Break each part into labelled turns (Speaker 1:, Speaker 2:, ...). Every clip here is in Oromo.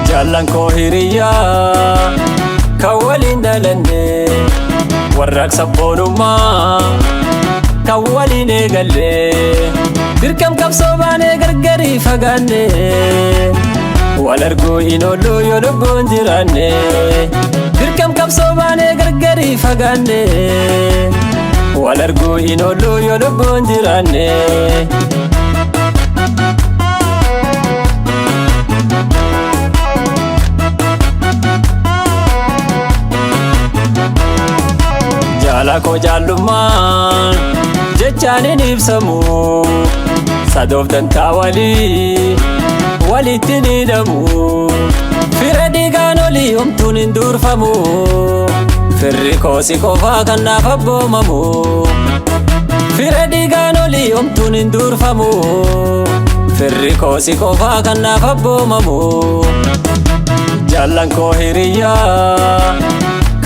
Speaker 1: Jaalan koo hiriyaa kan waliin dhalanne warraaqsa boonummaa kan waliin eegalle dirqam qabsoo baanee gargarii fagaanne wal arguu hin oollu yoo lubbuun jiraanne dirqam qabsoo baanee gargarii fagaanne wal arguu hin oollu yoo lubbuun jiraanne Jala ko jaalummaan jechaan hin ibsamu sadoof dantaa walitti ni hidhamu fira dhiigaan olii homtuun hin durfamu firri koosi qofaa kan naaf abboomamu fira dhiigaan olii homtuun hin durfamu firri koosi qofaa kan naaf abboomamu jaalan koo hiriyaa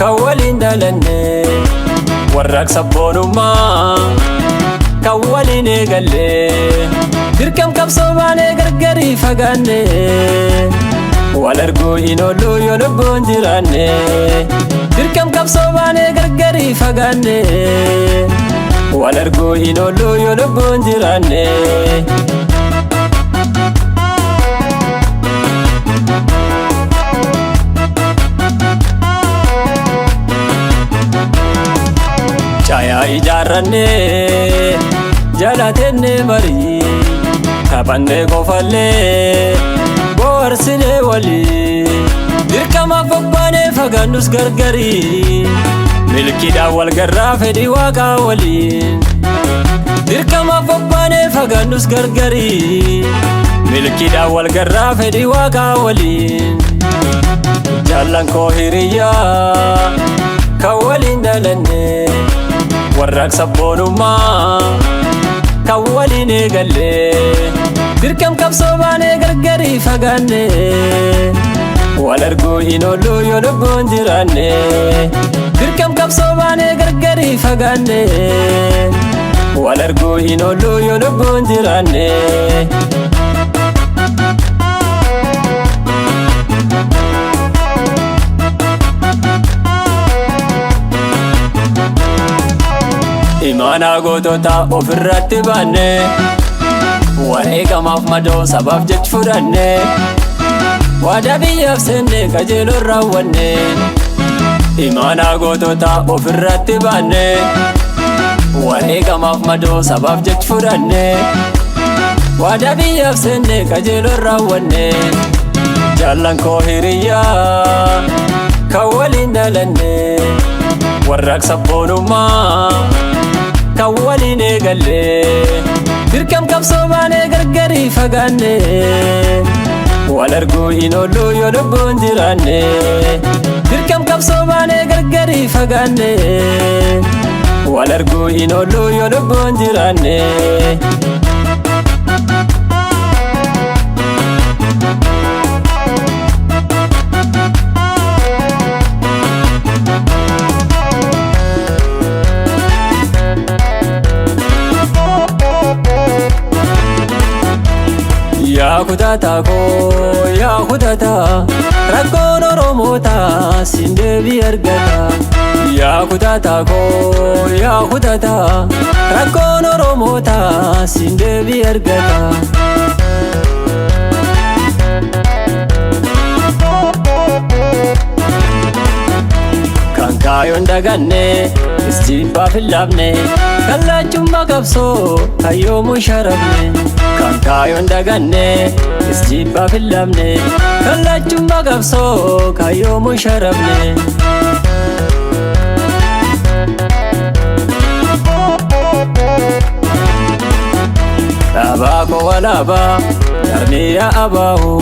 Speaker 1: kan waliin dhalanne warraaqsa boonummaa kan waliin eegalle dirqam qabsoo baanee gargarii fagaanne wal arguu hin oollu yoo lubbuun jiraanne dirqam qabsoo baanee gargarii fagaanne wal arguu hin oollu yoo lubbuun jiraanne Chaya ijaarranne jalatenne marii taphanne qofalle boorsine walii dirqama bobbaane fagaannus gargarii milkiidhaan wal garraa fedhii waaqaa waliin dirqama bobbaane fagaannus gargarii milkiidhaan wal garraa fedhii waaqaa waliin jaalan koo hiriyaa kan waliin dhalanne warraaqsa boonummaa kan waliin eegalle dirqam qabsoo baanee gargarii fagaanne wal arguu hin oollu yoo lubbuun jiraanne dirqam qabsoo baanee gargarii fagaanne wal arguu hin oollu yoo lubbuun jiraanne Imaana gootota ofirratti baanne wareegamaaf madoo sabaaf jecha fudhanne waadaa biyyaaf seenne qajeeloon raawwanne imaana gootota ofirratti baanne wareegamaaf madoo sabaaf jecha fudhanne waadaa biyyaaf seenne qajeeloon raawwanne jaalan koo hiriyaa kan waliin dhalanne warraaqsa boonummaa kan waliin eegalle dirqam qabsoo baanee gargarii fagaanne wal arguu hin oollu yoo lubbuun jiraanne dirqam qabsoo baanee gargarii fagaanne wal arguu hin oollu yoo lubbuun jiraanne Yaa kutataa koo yaa kutataa rakkoon Oromootaa siin deebii argata yaa kutataa koo yaa kutataa rakkoon Oromootaa siin deebii argata kan kaayoon daganne isjiibbaaf hin laafne kallachummaa qabsoo kayyoomuun sharafne kan kaayoon daganne isjiibbaaf hin laafne kallachummaa qabsoo kayyoomuun sharafne. Dhaabaa koo walaabaa jarmiyaa abaahu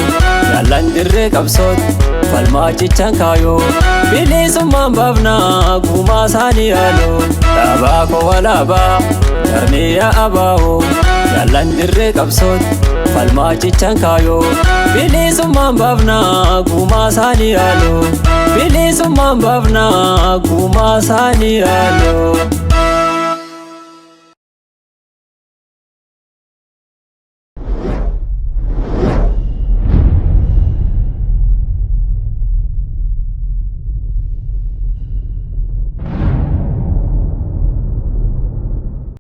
Speaker 1: yaallan dirree qabsoot falmaachichaan kaayoo bilisummaan baafnaa gumaa isaanii yaaloo. Dhaabaa koo walaabaa jarmiyaa abaahu yaallan dirree qabsoot falmaachichaan kaayoo bilisummaan baafnaa gumaa isaanii yaaloo. Bilisummaan baafnaa gumaa isaanii yaaloo.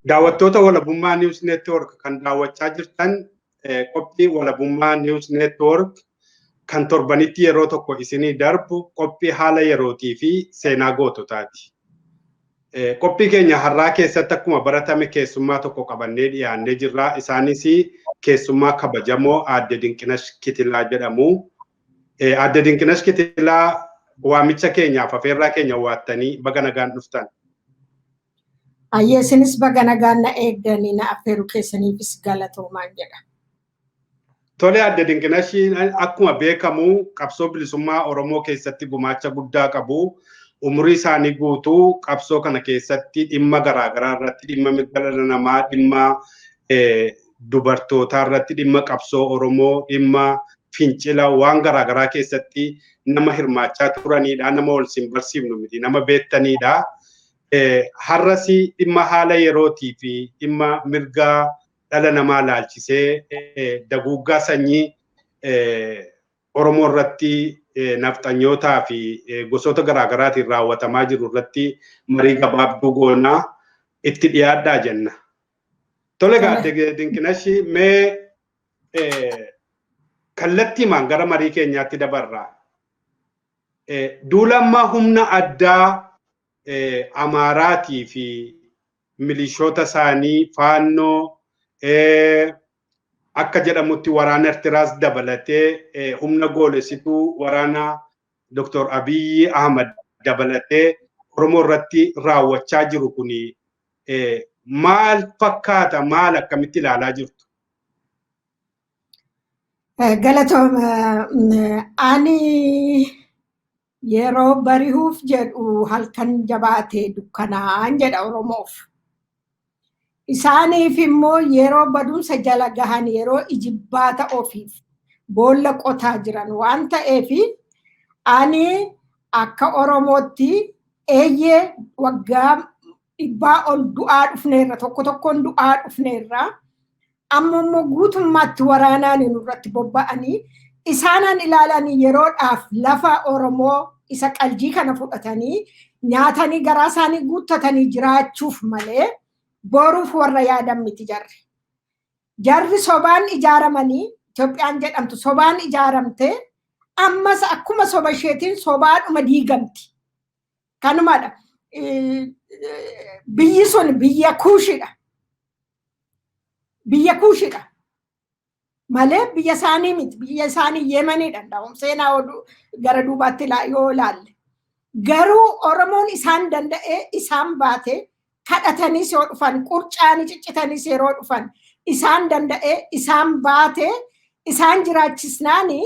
Speaker 2: Daawwattoota Walabummaa News Network kan daawwachaa jirtan qophii Walabummaa News Network kan torbanitti yeroo tokko isinii darbu qophii haala yerootii fi seenaa goototaati. Qophii keenya har'aa keessatti akkuma baratame keessummaa tokko qabannee dhiyaannee jirra. Isaanis keessummaa kabajamoo Aadde Dinqinash Kitilaa jedhamu. Aadde Dinqinash Kitilaa waamicha keenyaaf afeerraa keenya waattanii baga nagaan dhuftan.
Speaker 3: Ayyeesinis baga nagaan na eegdanii na affeeruu keessaniifis galatoomaa jedha.
Speaker 2: Tole Aadde Dinqinash akkuma beekamu qabsoo bilisummaa Oromoo keessatti gumaacha guddaa qabu. Umurii isaanii guutuu qabsoo kana keessatti dhimma garaagaraa irratti dhimma mirga dhala namaa, dhimma dubartootaa irratti dhimma qabsoo Oromoo, dhimma fincila waan garaagaraa keessatti nama hirmaachaa turanidha. Nama ol sin barsiifnu miti, nama beektanidha. Har'asi dhimma haala yerootii fi dhimma mirga dhala namaa laalchisee daguuggaa sanyii Oromoo irratti nafxanyootaa fi gosoota garaagaraatiin raawwatamaa jiru irratti marii gabaabduu goonaa itti dhiyaadhaa jenna. Tole Aadde Dinqinash mee kallattiimaan gara marii keenyaatti dabarraa. Duulammaa humna addaa Amaaraatii fi milishoota isaanii faannoo akka jedhamutti waraana Eertiraas dabalatee humna goolessituu waraana Dr. Abiy Ahmad dabalatee Oromoo irratti raawwachaa jiru kuni maal fakkaata? Maal akkamitti ilaalaa jirtu?
Speaker 3: Galatooma ani yeroo bari'uuf jedhu halkan jabaatee dukkanaan jedha Oromoof. Isaaniif immoo yeroo badumsa jala gahan yeroo ijibbaata ofiif boolla qotaa jiran waan ta'eef ani akka Oromootti eeyyee waggaa dhibbaa ol du'aa dhufneerra tokkoon du'aa dhufneerra amma immoo guutummaatti waraanaan nurratti bobba'anii isaanan ilaalanii yeroodhaaf lafa Oromoo isa qaljii kana fudhatanii nyaatanii garaa isaanii guuttatanii jiraachuuf malee boruuf warra yaadan miti jarri. Jarri sobaan ijaaramanii Itoophiyaan jedhamtu sobaan ijaaramte ammas akkuma soba isheetiin sobaadhuma diigamti. Kanumadha. Biyyi sun biyya Kuushidha. Biyya Kuushidha. Malee biyya isaanii miti. Biyya isaanii Yemenidha. Seenaa gara duubaatti yoo ilaalle. Garuu Oromoon isaan danda'ee isaan baatee kadhatanis yoo dhufan qurcaanii ciccitanis yeroo dhufan isaan danda'ee isaan baatee isaan jiraachisnaani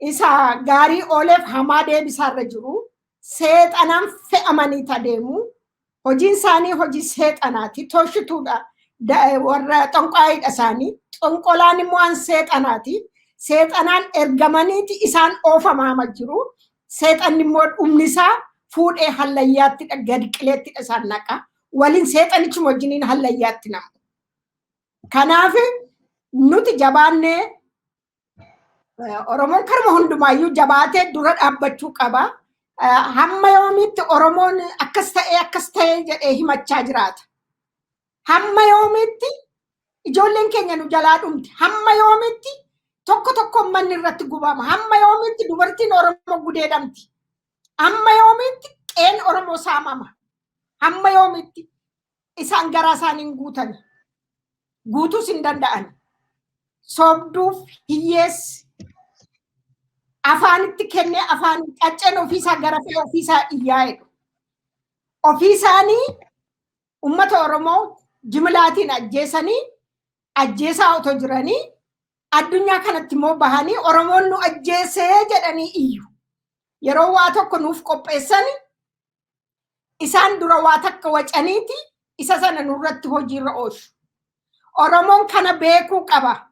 Speaker 3: isa gaarii ooleef hamaa deebisaarra jiru seexanaan fe'amanii adeemu hojiin isaanii hojii seexanaati toshituudha warra xonqaayidha isaanii xonqolaan immoo an seexanaati seexanaan ergamaniiti isaan oofamaa jiru seexanni immoo dhumnisaa fuudhee hallayyaatti gadi qileetti isaan naqa waliin seexanichi wajjiniin hallayyaatti namu. Kanaaf nuti jabaannee Oromoon karma hundumaayyuu jabaatee dura dhaabbachuu qaba. Hamma yoomiitti Oromoon akkas ta'ee jedhee himachaa jiraata. Hamma yoomiitti ijoolleen keenya nu jalaa dhumti. Hamma yoomiitti tokko manni irratti gubama. Hamma yoomiitti dubartiin Oromoo gudeedamti. Hamma yoomiitti qe'een Oromoo saamama. Hamma yoomitti isaan garaa isaaniin guutan. Guutuus hin danda'an. Sobduuf hiyyeessi afaanitti kennee afaan qacceen ofiisaa gara fe'ee ofiisaa iyyaa jedhu. Ofii isaanii uummata Oromoo jimlaatiin ajjeesaa otoo jiranii addunyaa kanatti immoo bahanii Oromoon nu ajjeesee jedhanii iyyu. Yeroo waa tokko nuuf qopheessani isaan dura waa takka wacaniiti isa sana nurratti hojiirra oolchu. Oromoon kana beekuu qaba.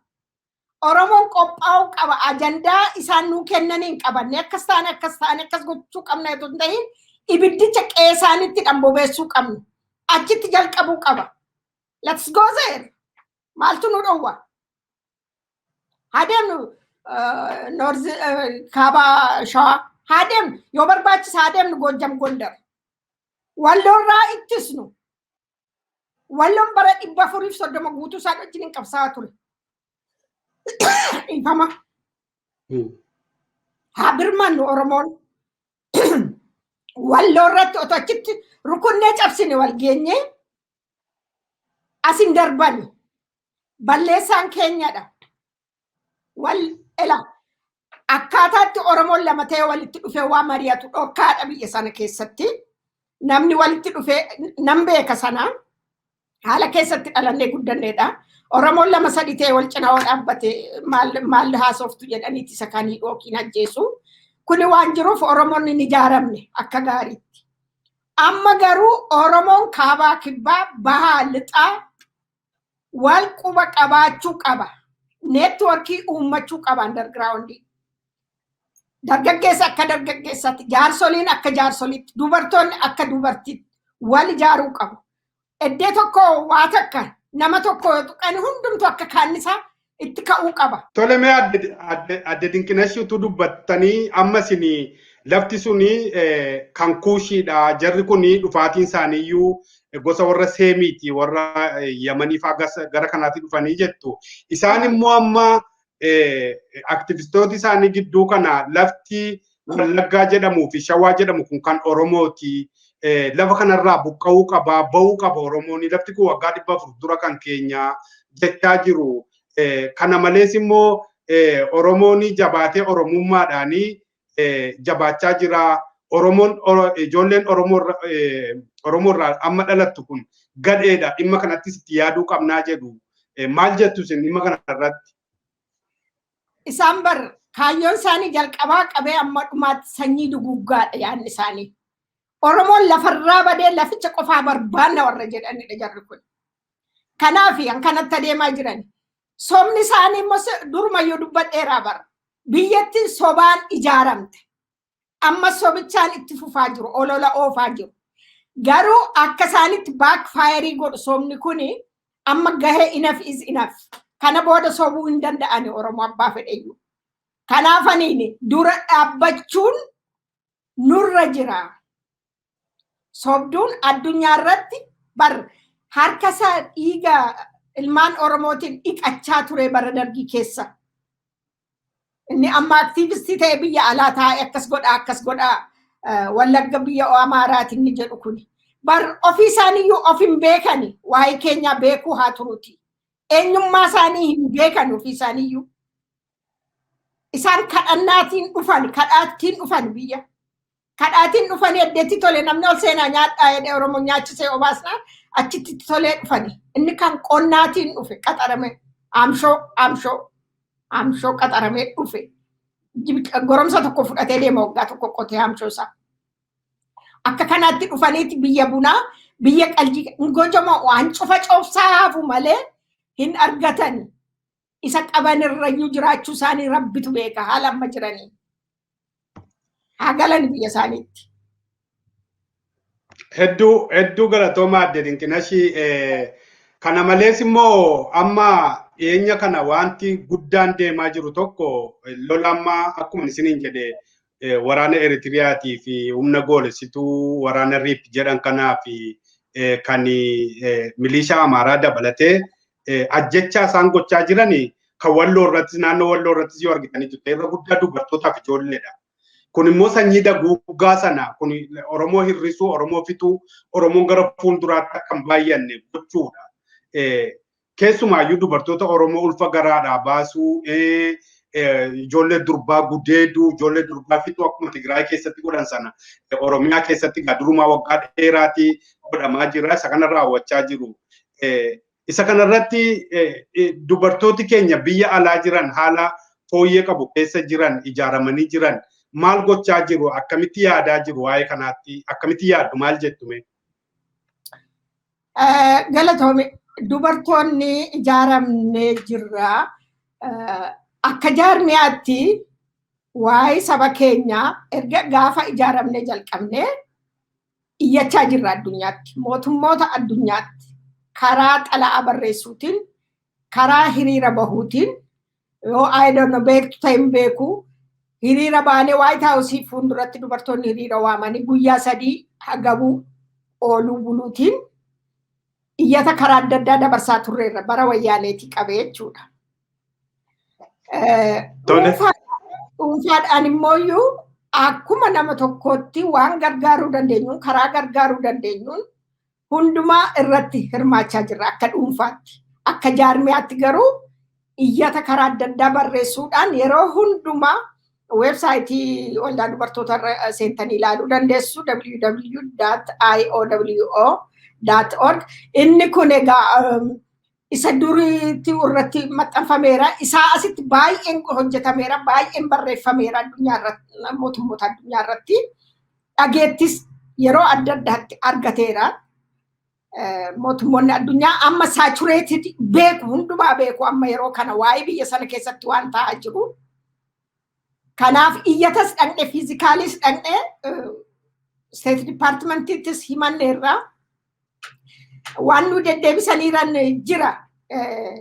Speaker 3: Oromoon qophaa'uu qaba. Ajandaa isaan nuu kennaniin qabanne akkas taane akkas gochuu qabna yoo ta'in ibiddicha qeesaanitti dhambobeessuu qabnu. Achitti jalqabuu qaba. Let's go there. Maaltu nu dhowwa? Hadeemnu kaaba shawaa. Hadeemnu yoo barbaachisa hadeemnu Gojjam Gondar. Walloorraa ittisnu. Walloon bara 430 guutuu isaan wajjin qabsaa ture. Infama. Habirman Oromoon walloorratti otoo achitti rukunnee cabsine wal geenye asin darbani. Balleessaan keenyadha. Wal ela akkaataatti Oromoon lama ta'ee walitti dhufee waa mari'atu dhokkaadha biyya sana keessatti. Namni walitti dhufee nam beeka sana haala keessatti dhalannee guddanneedha. Oromoon lama sadi ta'ee wal cinaa dhaabbate maal haasoftu jedhaniiti isa kanii dhookiin ajjeesu. Kuni waan jiruuf Oromoon hin ijaaramne akka gaariitti. Amma garuu Oromoon kaabaa kibbaa bahaa lixaa wal quba qabaachuu qaba. Neetwoorkii uummachuu qaba underground. Dargaggeessa akka dargaggeessaatti, jaarsoliin akka jaarsoliitti, dubartoonni akka dubartiitti wal ijaaruu qabu. Eddee tokko waa takka nama tokko tuqani hundumtu akka kaannisaa itti ka'uu qaba.
Speaker 2: Tole mee adde dinqinashiitu dubbattanii amma isin lafti suni kan kuushiidha. Jarri kuni dhufaatiin isaaniiyyuu gosa warra seemiiti warra Yamanii fa'aa gara kanaatti dhufanii jettu. Isaan immoo amma aktivistooti isaanii gidduu kana lafti Wallaggaa jedhamuu fi Shawaa jedhamu kun kan Oromooti. Lafa kanarraa buqqa'uu qaba, ba'uu qaba Oromoon. Lafti kun waggaa 400 dura kan keenya jechaa jiru. Kana malees immoo Oromoon jabaatee Oromummaadhaan jabaachaa jira. Ijoolleen Oromoorraa amma dhalattu kun gadheedha. Dhimma kanattis itti yaaduu qabnaa jedhu. Maal jettu isin dhimma kanarratti?
Speaker 3: Isaan bar kaayyoon isaanii jalqabaa qabee amma dhumaatti sanyii duguggaadha yaadni isaanii. Oromoon lafarraa badee laficha qofaa barbaanna warra jedhanidha jarri kun. Kanaaf kanatti adeemaa jiran. Sobni isaanii immoo durumayyuu dubbadheeraa bara. Biyyattiin sobaan ijaaramte. Amma sobichaan itti fufaa jiru, olola oofaa jiru. Garuu akka isaanitti baakfaayirii godhu sobni kuni amma gahee enough is enough. Kana booda sobuu hin danda'ani Oromoo abbaa fedheyyuu. Kanaafaniin dura dhaabbachuun nurra jira. Sobduun addunyaa irratti bar harka isaa dhiiga ilmaan Oromootiin dhiqachaa ture bara dargii keessa. Inni amma aktiivistii ta'e biyya alaa taa'e akkas godhaa Wallagga biyya Amaaraatiin ni jedhu kuni. Bar ofii isaaniiyyuu of hin beekani waa'ee keenyaa beekuu haa turuuti. Eenyummaa isaanii hin beekan ofii isaaniiyyuu. Isaan kadhannaatiin dhufan biyya. Kadhaatiin dhufanii eddeetti tole namni ol seenaa nyaadhaa jedhee Oromoo nyaachisee obaasnaa achitti tolee dhufanii. Inni kan qonnaatiin dhufe qaxarame amshoo qaxaramee dhufe. Goromsa tokko fudhatee deema waggaa tokko qotee amshoo isaa. Akka kanaatti dhufaniiti biyya bunaa biyya qalbii gojamoo waan cufa coobsaa hafu malee hin argatan. Isa qaban irrayyuu jiraachuu isaanii rabbitu beeka haala amma jiranii. Hagalan biyya isaaniitti.
Speaker 2: Hedduu galatoomaa adde dinqinashii. Kana malees immoo amma dhiyeenya kana wanti guddaan deemaa jiru tokko lola amma akkuma isiniin jedhe waraana Eritiriyaatii fi humna goolessituu waraana Riip jedhan kanaa fi kan milishaa Amaaraa dabalatee ajjechaa isaan gochaa jiranii kan Walloo irrattis naannoo Walloo irrattis yoo argitanii turte irra guddaa dubartootaaf ijoolleedha. kun immoo sanyii daguuggaa sana kun Oromoo hir'isuu, Oromoo fixuu, Oromoon gara fuulduraatti akka hin baay'anne gochuudha. Keessumaayyuu dubartoota Oromoo ulfa garaadhaa baasuu, ijoollee durbaa gudeeduu, ijoollee durbaa fixuu akkuma Tigraay keessatti godhan sana Oromiyaa keessatti durumaa waggaa dheeraatii godhamaa jira. Isa kana raawwachaa jiru. Isa kanarratti dubartooti keenya biyya alaa jiran haala fooyyee qabu keessa jiran ijaaramanii jiran maal gochaa jiru? Akkamitti yaadaa jiru waa'ee kanaatti? Akkamitti yaaddu? Maal jettume?
Speaker 3: Galatoome dubartoonni ijaaramnee jirra. Akka jaarmiyaatti waa'ee saba keenyaa erga gaafa ijaaramnee jalqabnee iyyachaa jirra addunyaatti. Mootummoota addunyaatti karaa xalayaa barreessuutiin, karaa hiriira bahuutiin, yoo beektu ta'in beeku, hiriira baanee White House fuulduratti dubartoonni hiriira waamanii guyyaa 3 hagabuu ooluu buluutiin iyyata karaa adda addaa dabarsaa turreerra bara wayyaaneetii qabee jechuudha. Dhuunfaadhaan immooyyuu akkuma nama tokkootti waan gargaaruu dandeenyuun, karaa gargaaruu dandeenyuun hundumaa irratti hirmaachaa jirra akka dhuunfaatti. Akka jaarmiyaatti garuu iyyata karaa adda addaa barreessuudhaan yeroo hundumaa websaayitii waldaa dubartoota seentanii ilaaluu dandeessu www.iowo.org. Inni kun egaa isa duriitti irratti maxxanfameera. Isaa asitti baay'een hojjetameera, baay'een barreeffameera addunyaa irratti, mootummoota addunyaa irratti. Dhageettis yeroo adda addaatti argateera. Mootummoonni addunyaa amma saatureeted beeku, hundumaa beeku amma yeroo kana waa'ee biyya sana keessatti waan ta'aa jiru. Kanaaf iyyatas dhaqne, fiizikaalis dhaqne, State Departmentittis himanneerra. Waan nu deddeebisaniiran jira.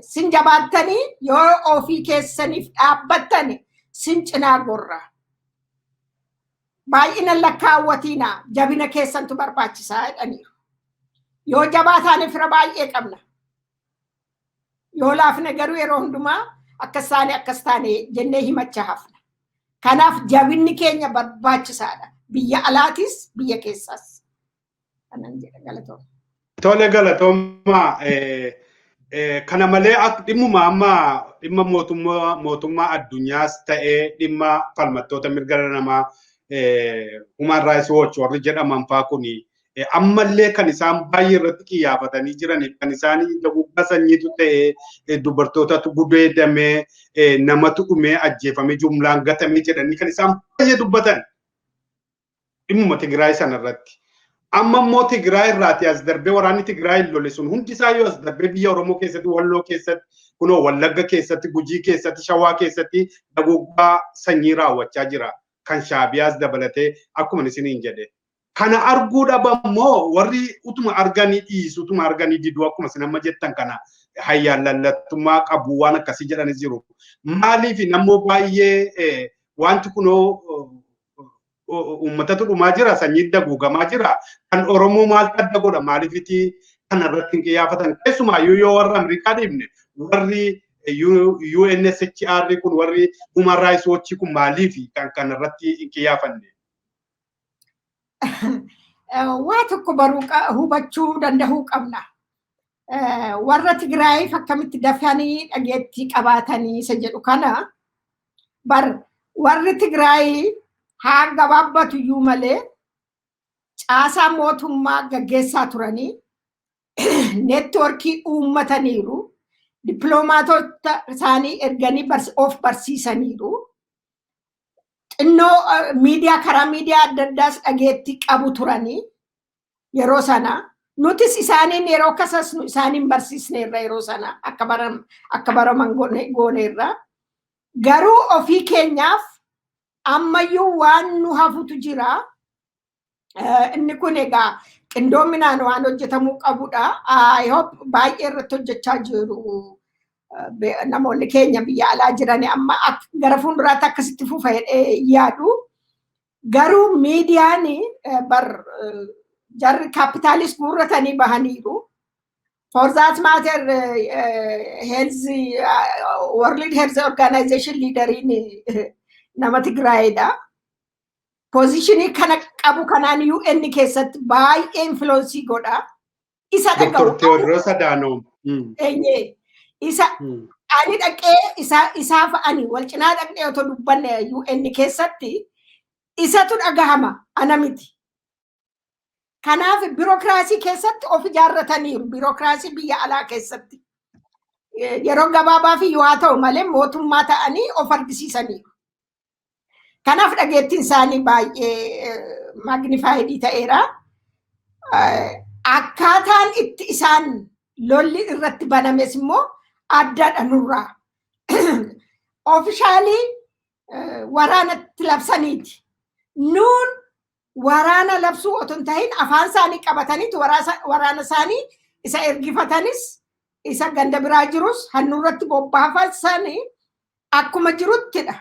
Speaker 3: Sin jabaattanii yoo ofii keessaniif dhaabbattani sin cinaa gorra. Baay'ina lakkaawwatiinaa jabina keessantu barbaachisaa jedhaniiru. Yoo jabaataane fira baay'ee qabna. Yoo laafne garuu yeroo hundumaa akkas taane jennee himachaa hafna. Kanaaf jabinni keenya barbaachisaadha. Biyya alaatis biyya keessaas. Kanan jedha galatooma.
Speaker 2: Tole galatooma. Kana malee dhimma mootummaa addunyaas ta'ee dhimma falmattoota mirga namaa Human Rights Watch warri jedhaman fa'aa kuni ammallee kan isaan baay'ee irratti xiyyeeffatanii jiran, kan isaan daguuggaa sanyiitu ta'ee dubartootatu gudeedamee namatu dhumee ajjeefamee jumlaan gatamee jedhanii kan isaan baay'ee dubbatan dhimma Tigraay sanarratti. Amma immoo Tigraay irraati as darbee waraanni Tigraay lole sun hundi isaa yoo as darbee biyya Oromoo keessatti, Walloo keessatti, kunoo Wallagga keessatti, Gujii keessatti, Shawaa keessatti daguuggaa sanyii raawwachaa jira. Kan Shaabiyaas dabalatee akkuma isiniin jedhe. Kana arguu dhabammoo warri utuma arganii dhiisu, utuma arganii diduu akkuma isin amma jettan kana hayyaan lallattummaa qabu waan akkasii jedhanis jiru. Maaliif nammoo baay'ee wanti kunoo uummatatu dhumaa jira, sanyii daguugamaa jira. Kan Oromoo maaltu adda godha? Maaliifiti kanarratti hin xiyyeeffatan? Keessumaayyuu yoo warra Ameerikaa dhiibne warri UNHCR kun warri Human Rights Watch kun maaliifi kan kanarratti hin xiyyeeffanne?
Speaker 3: Waa tokko baruu hubachuu danda'uu qabna. Warra Tigraayiif akkamitti dafanii dhageettii qabaatanii isa jedhu kana warri Tigraay haa gabaabbatu iyyuu malee caasaa mootummaa gaggeessaa turanii neetwoorkii uummataniiru. Dippiloomaatota isaanii erganii of barsiisaniiru. Xinnoo karaa miidiyaa adda addaas dhageettii qabu turanii yeroo sana. Nutis isaaniin yeroo kasasnu isaaniin barsiisneerra yeroo sana akka baraman gooneerra. Garuu ofii keenyaaf ammayyuu waan nu hafutu jira. Inni kun egaa qindoominaan waan hojjetamuu qabudha. I hope baay'ee irratti hojjechaa jiru. Namoonni keenya biyya alaa jiranii amma gara fuulduraatti akkasitti fufa yaadu. Garuu miidiyaan jarri kaapitaalis guurratanii bahaniiru. For that matter, World Health Organization leaderiin nama Tigraayidha. Positionii kana qabu kanaan UN keessatti baay'ee influensii godha. Isa dhaga'u.
Speaker 2: Dr. Tewoodiroos Adaanoom.
Speaker 3: Isa ani dhaqee isaa fa'anii wal cinaa dhaqnee otoo dubbanne UN keessatti isatu dhagahama ana miti. Kanaaf biirokraasii keessatti of ijaarrataniiru. Biirokraasii biyya alaa keessatti yeroo gabaabaa fi yoo ta'u malee mootummaa ta'anii of argisiisaniiru. Kanaaf dhageettiin isaanii baay'ee maagnifaayidii ta'eera. Akkaataan itti isaan lolli irratti banames immoo addaadha nurraa. Oofishaalii waraanatti labsaniiti. Nuun waraana labsuu otoo hin tahin afaan isaanii qabataniitu waraana isaanii isa ergifatanis isa ganda biraa jirus hannurratti bobbaafasanii akkuma jiruttidha.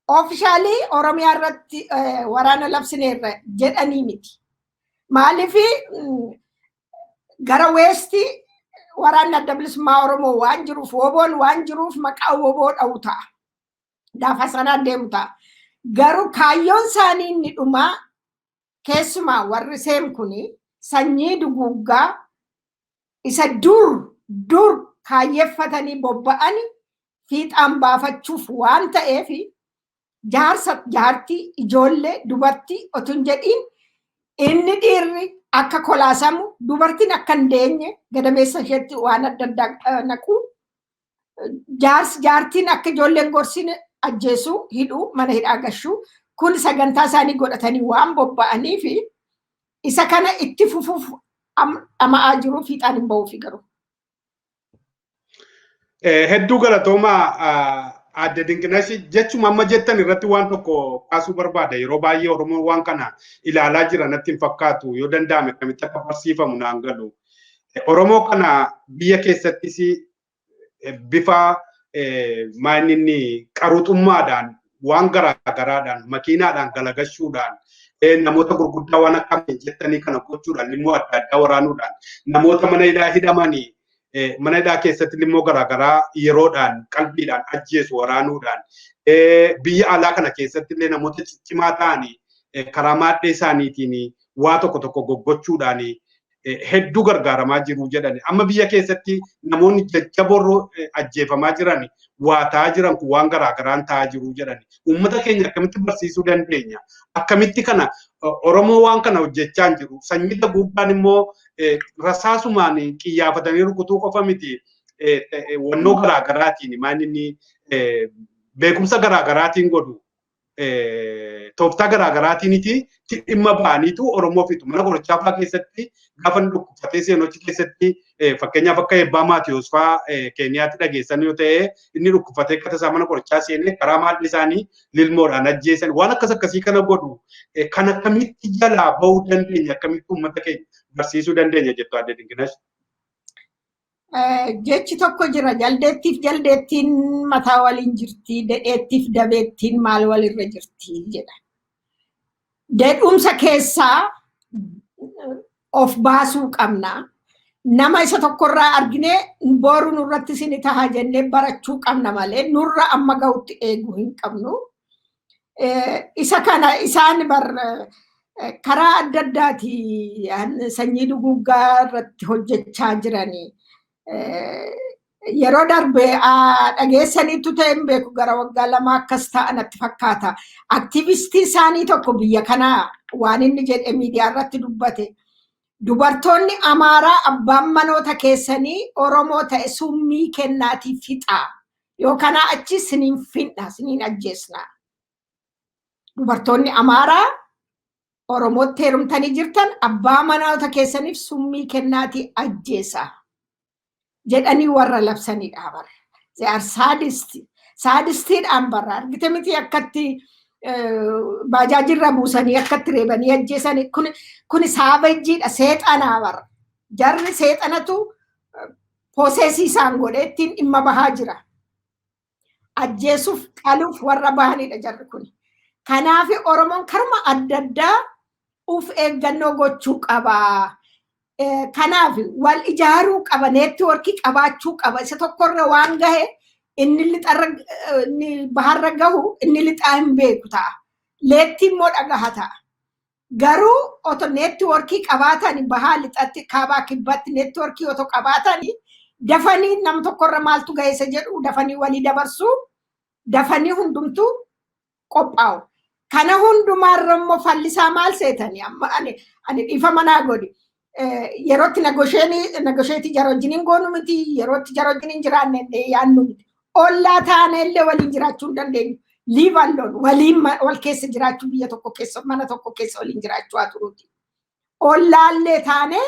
Speaker 3: Oofishaalii Oromiyaa irratti waraana labsineerra jedhanii miti. Maaliifi gara weestii waraanni adda bilisummaa Oromoo waan jiruuf woboon waan jiruuf maqaa woboo dha'u ta'a. Gaafa sanaan deemu ta'a. Garuu kaayyoon isaanii inni dhumaa keessumaa warri seem kuni sanyii duguuggaa isa dur kaayyeeffatanii bobba'anii fiixaan baafachuuf waan ta'eef jaartii ijoollee dubartii otoo hin jedhiin inni dhiirri akka kolaasamu dubartiin akka hin deenye gadameessa isheetti waan adda addaa naqu jaartiin akka ijoolleen gorsine ajjeesuu hidhuu mana hidhaa gashuu kun sagantaa isaanii godhatanii waan bobba'anii fi isa kana itti fufuuf dhama'aa jiru fiixaan hin ba'uufi garuu.
Speaker 2: Hedduu galatoomaa adda dinqinashi jechuma amma jettan irratti waan tokko kaasuu barbaada. Yeroo baay'ee Oromoon waan kana ilaalaa jira natti hin fakkaatu yoo danda'ame kamitti akka barsiifamu naan galu. Oromoo kana biyya keessattis bifa maaninni qaruuxummaadhaan waan garaagaraadhaan makiinaadhaan galagashuudhaan namoota gurguddaa waan akka jettanii kana gochuudhaan immoo adda addaa waraanuudhaan namoota mana hidhaa hidhamanii mana hidhaa keessatti immoo garaagaraa yeroodhaan qalbiidhaan ajjeesu waraanuudhaan biyya alaa kana keessatti illee namoota ciccimaa ta'anii karaa maadhee isaaniitiin waa tokko goggochuudhaan hedduu gargaaramaa jiru jedhani. Amma biyya keessatti namoonni jajjaboorroo ajjeefamaa jiran waa ta'aa jiran kun waan garaagaraan ta'aa jiru jedhani. Uummata keenya akkamitti barsiisuu dandeenya? Akkamitti kana Oromoo waan kana hojjechaa jiru? Sanyii gubbaan immoo rasaasumaan qiyyaafatanii rukutuu qofa miti. Wannoo garaagaraatiin maaninni beekumsa garaagaraatiin godhu. Tooftaa garaagaraatiin dhimma ba'aniitu Oromoo fitu. Mana qorichaa fa'aa keessatti gaafa dhukkufatee seenochi keessatti fakkeenyaaf akka eebbaa Maatiyoos fa'aa Keeniyaatti dhageessan yoo ta'e inni dhukkufatee akka tasaa mana qorichaa seenee karaa maadhi isaanii lilmoodhaan ajjeesan waan akkasii kana godhu kan akkamitti jalaa bahuu dandeenya akkamitti uummata keenya barsiisuu dandeenya jettu adda dinqinash.
Speaker 3: Jechi tokko jira jaldeettiif jaldeettiin mataa waliin jirti dadheettiif dabeettiin maal walirra jirti jedha. Dadhumsa keessaa of baasuu qabna. Nama isa tokkorraa arginee boru nurratti sini tahaa jennee barachuu qabna malee nurra amma ga'utti eeguu hin qabnu. Isa kana isaan karaa adda addaati sanyii duguuggaa irratti hojjechaa jiranii. Yeroo darbe dhageessaniitu ta'e hin beeku gara waggaa lama akkas ta'anatti fakkaata. Aktivistii isaanii tokko biyya kanaa waan inni jedhe miidiyaa irratti dubbate. Dubartoonni Amaaraa abbaan manoota keessanii Oromoo ta'e summii kennaatii fixaa. Yoo kanaa achi siniin fidna, siniin ajjeesna. Dubartoonni Amaaraa Oromootti heerumtanii jirtan abbaa manoota keessaniif summii kennaatii ajjeesa. Jedhanii warra labsanii dhaabara. Saadistiidhaan barra. Argite miti akkatti baajaajirra buusanii akkatti reebanii ajjeesanii kun saabajjiidha seexanaa barra. Jarri seexanatu poseesii isaan godhe ittiin dhimma bahaa jira. Ajjeesuuf qaluuf warra bahanidha jarri kun. Kanaaf Oromoon karuma adda addaa uf eeggannoo gochuu qabaa. Kanaaf wal ijaaruu qaba neetwoorkii qabaachuu qaba isa tokkorra waan gahe inni baharra gahu inni lixaa hin beeku ta'a. leetti immoo dhagaha ta'a. Garuu oto neetwoorkii qabaatanii bahaa lixatti kaabaa kibbatti neetwoorkii oto qabaatanii dafanii nam tokkorra maaltu ga'eessa jedhu dafanii walii dabarsuu dafanii hundumtuu qophaa'u. Kana hundumaarra immoo fallisaa maal seetanii amma ani dhiifa manaa godhi. Yerootti nagosheetii jara wajjiniin goonu miti yerootti jara wajjiniin jiraanne yaannu miti. Ollaa taane illee waliin jiraachuu hin dandeenyu. Live alone waliin wal keessa jiraachuu biyya tokko keessa mana tokko keessa waliin jiraachuu haa turuuti. Ollaallee taane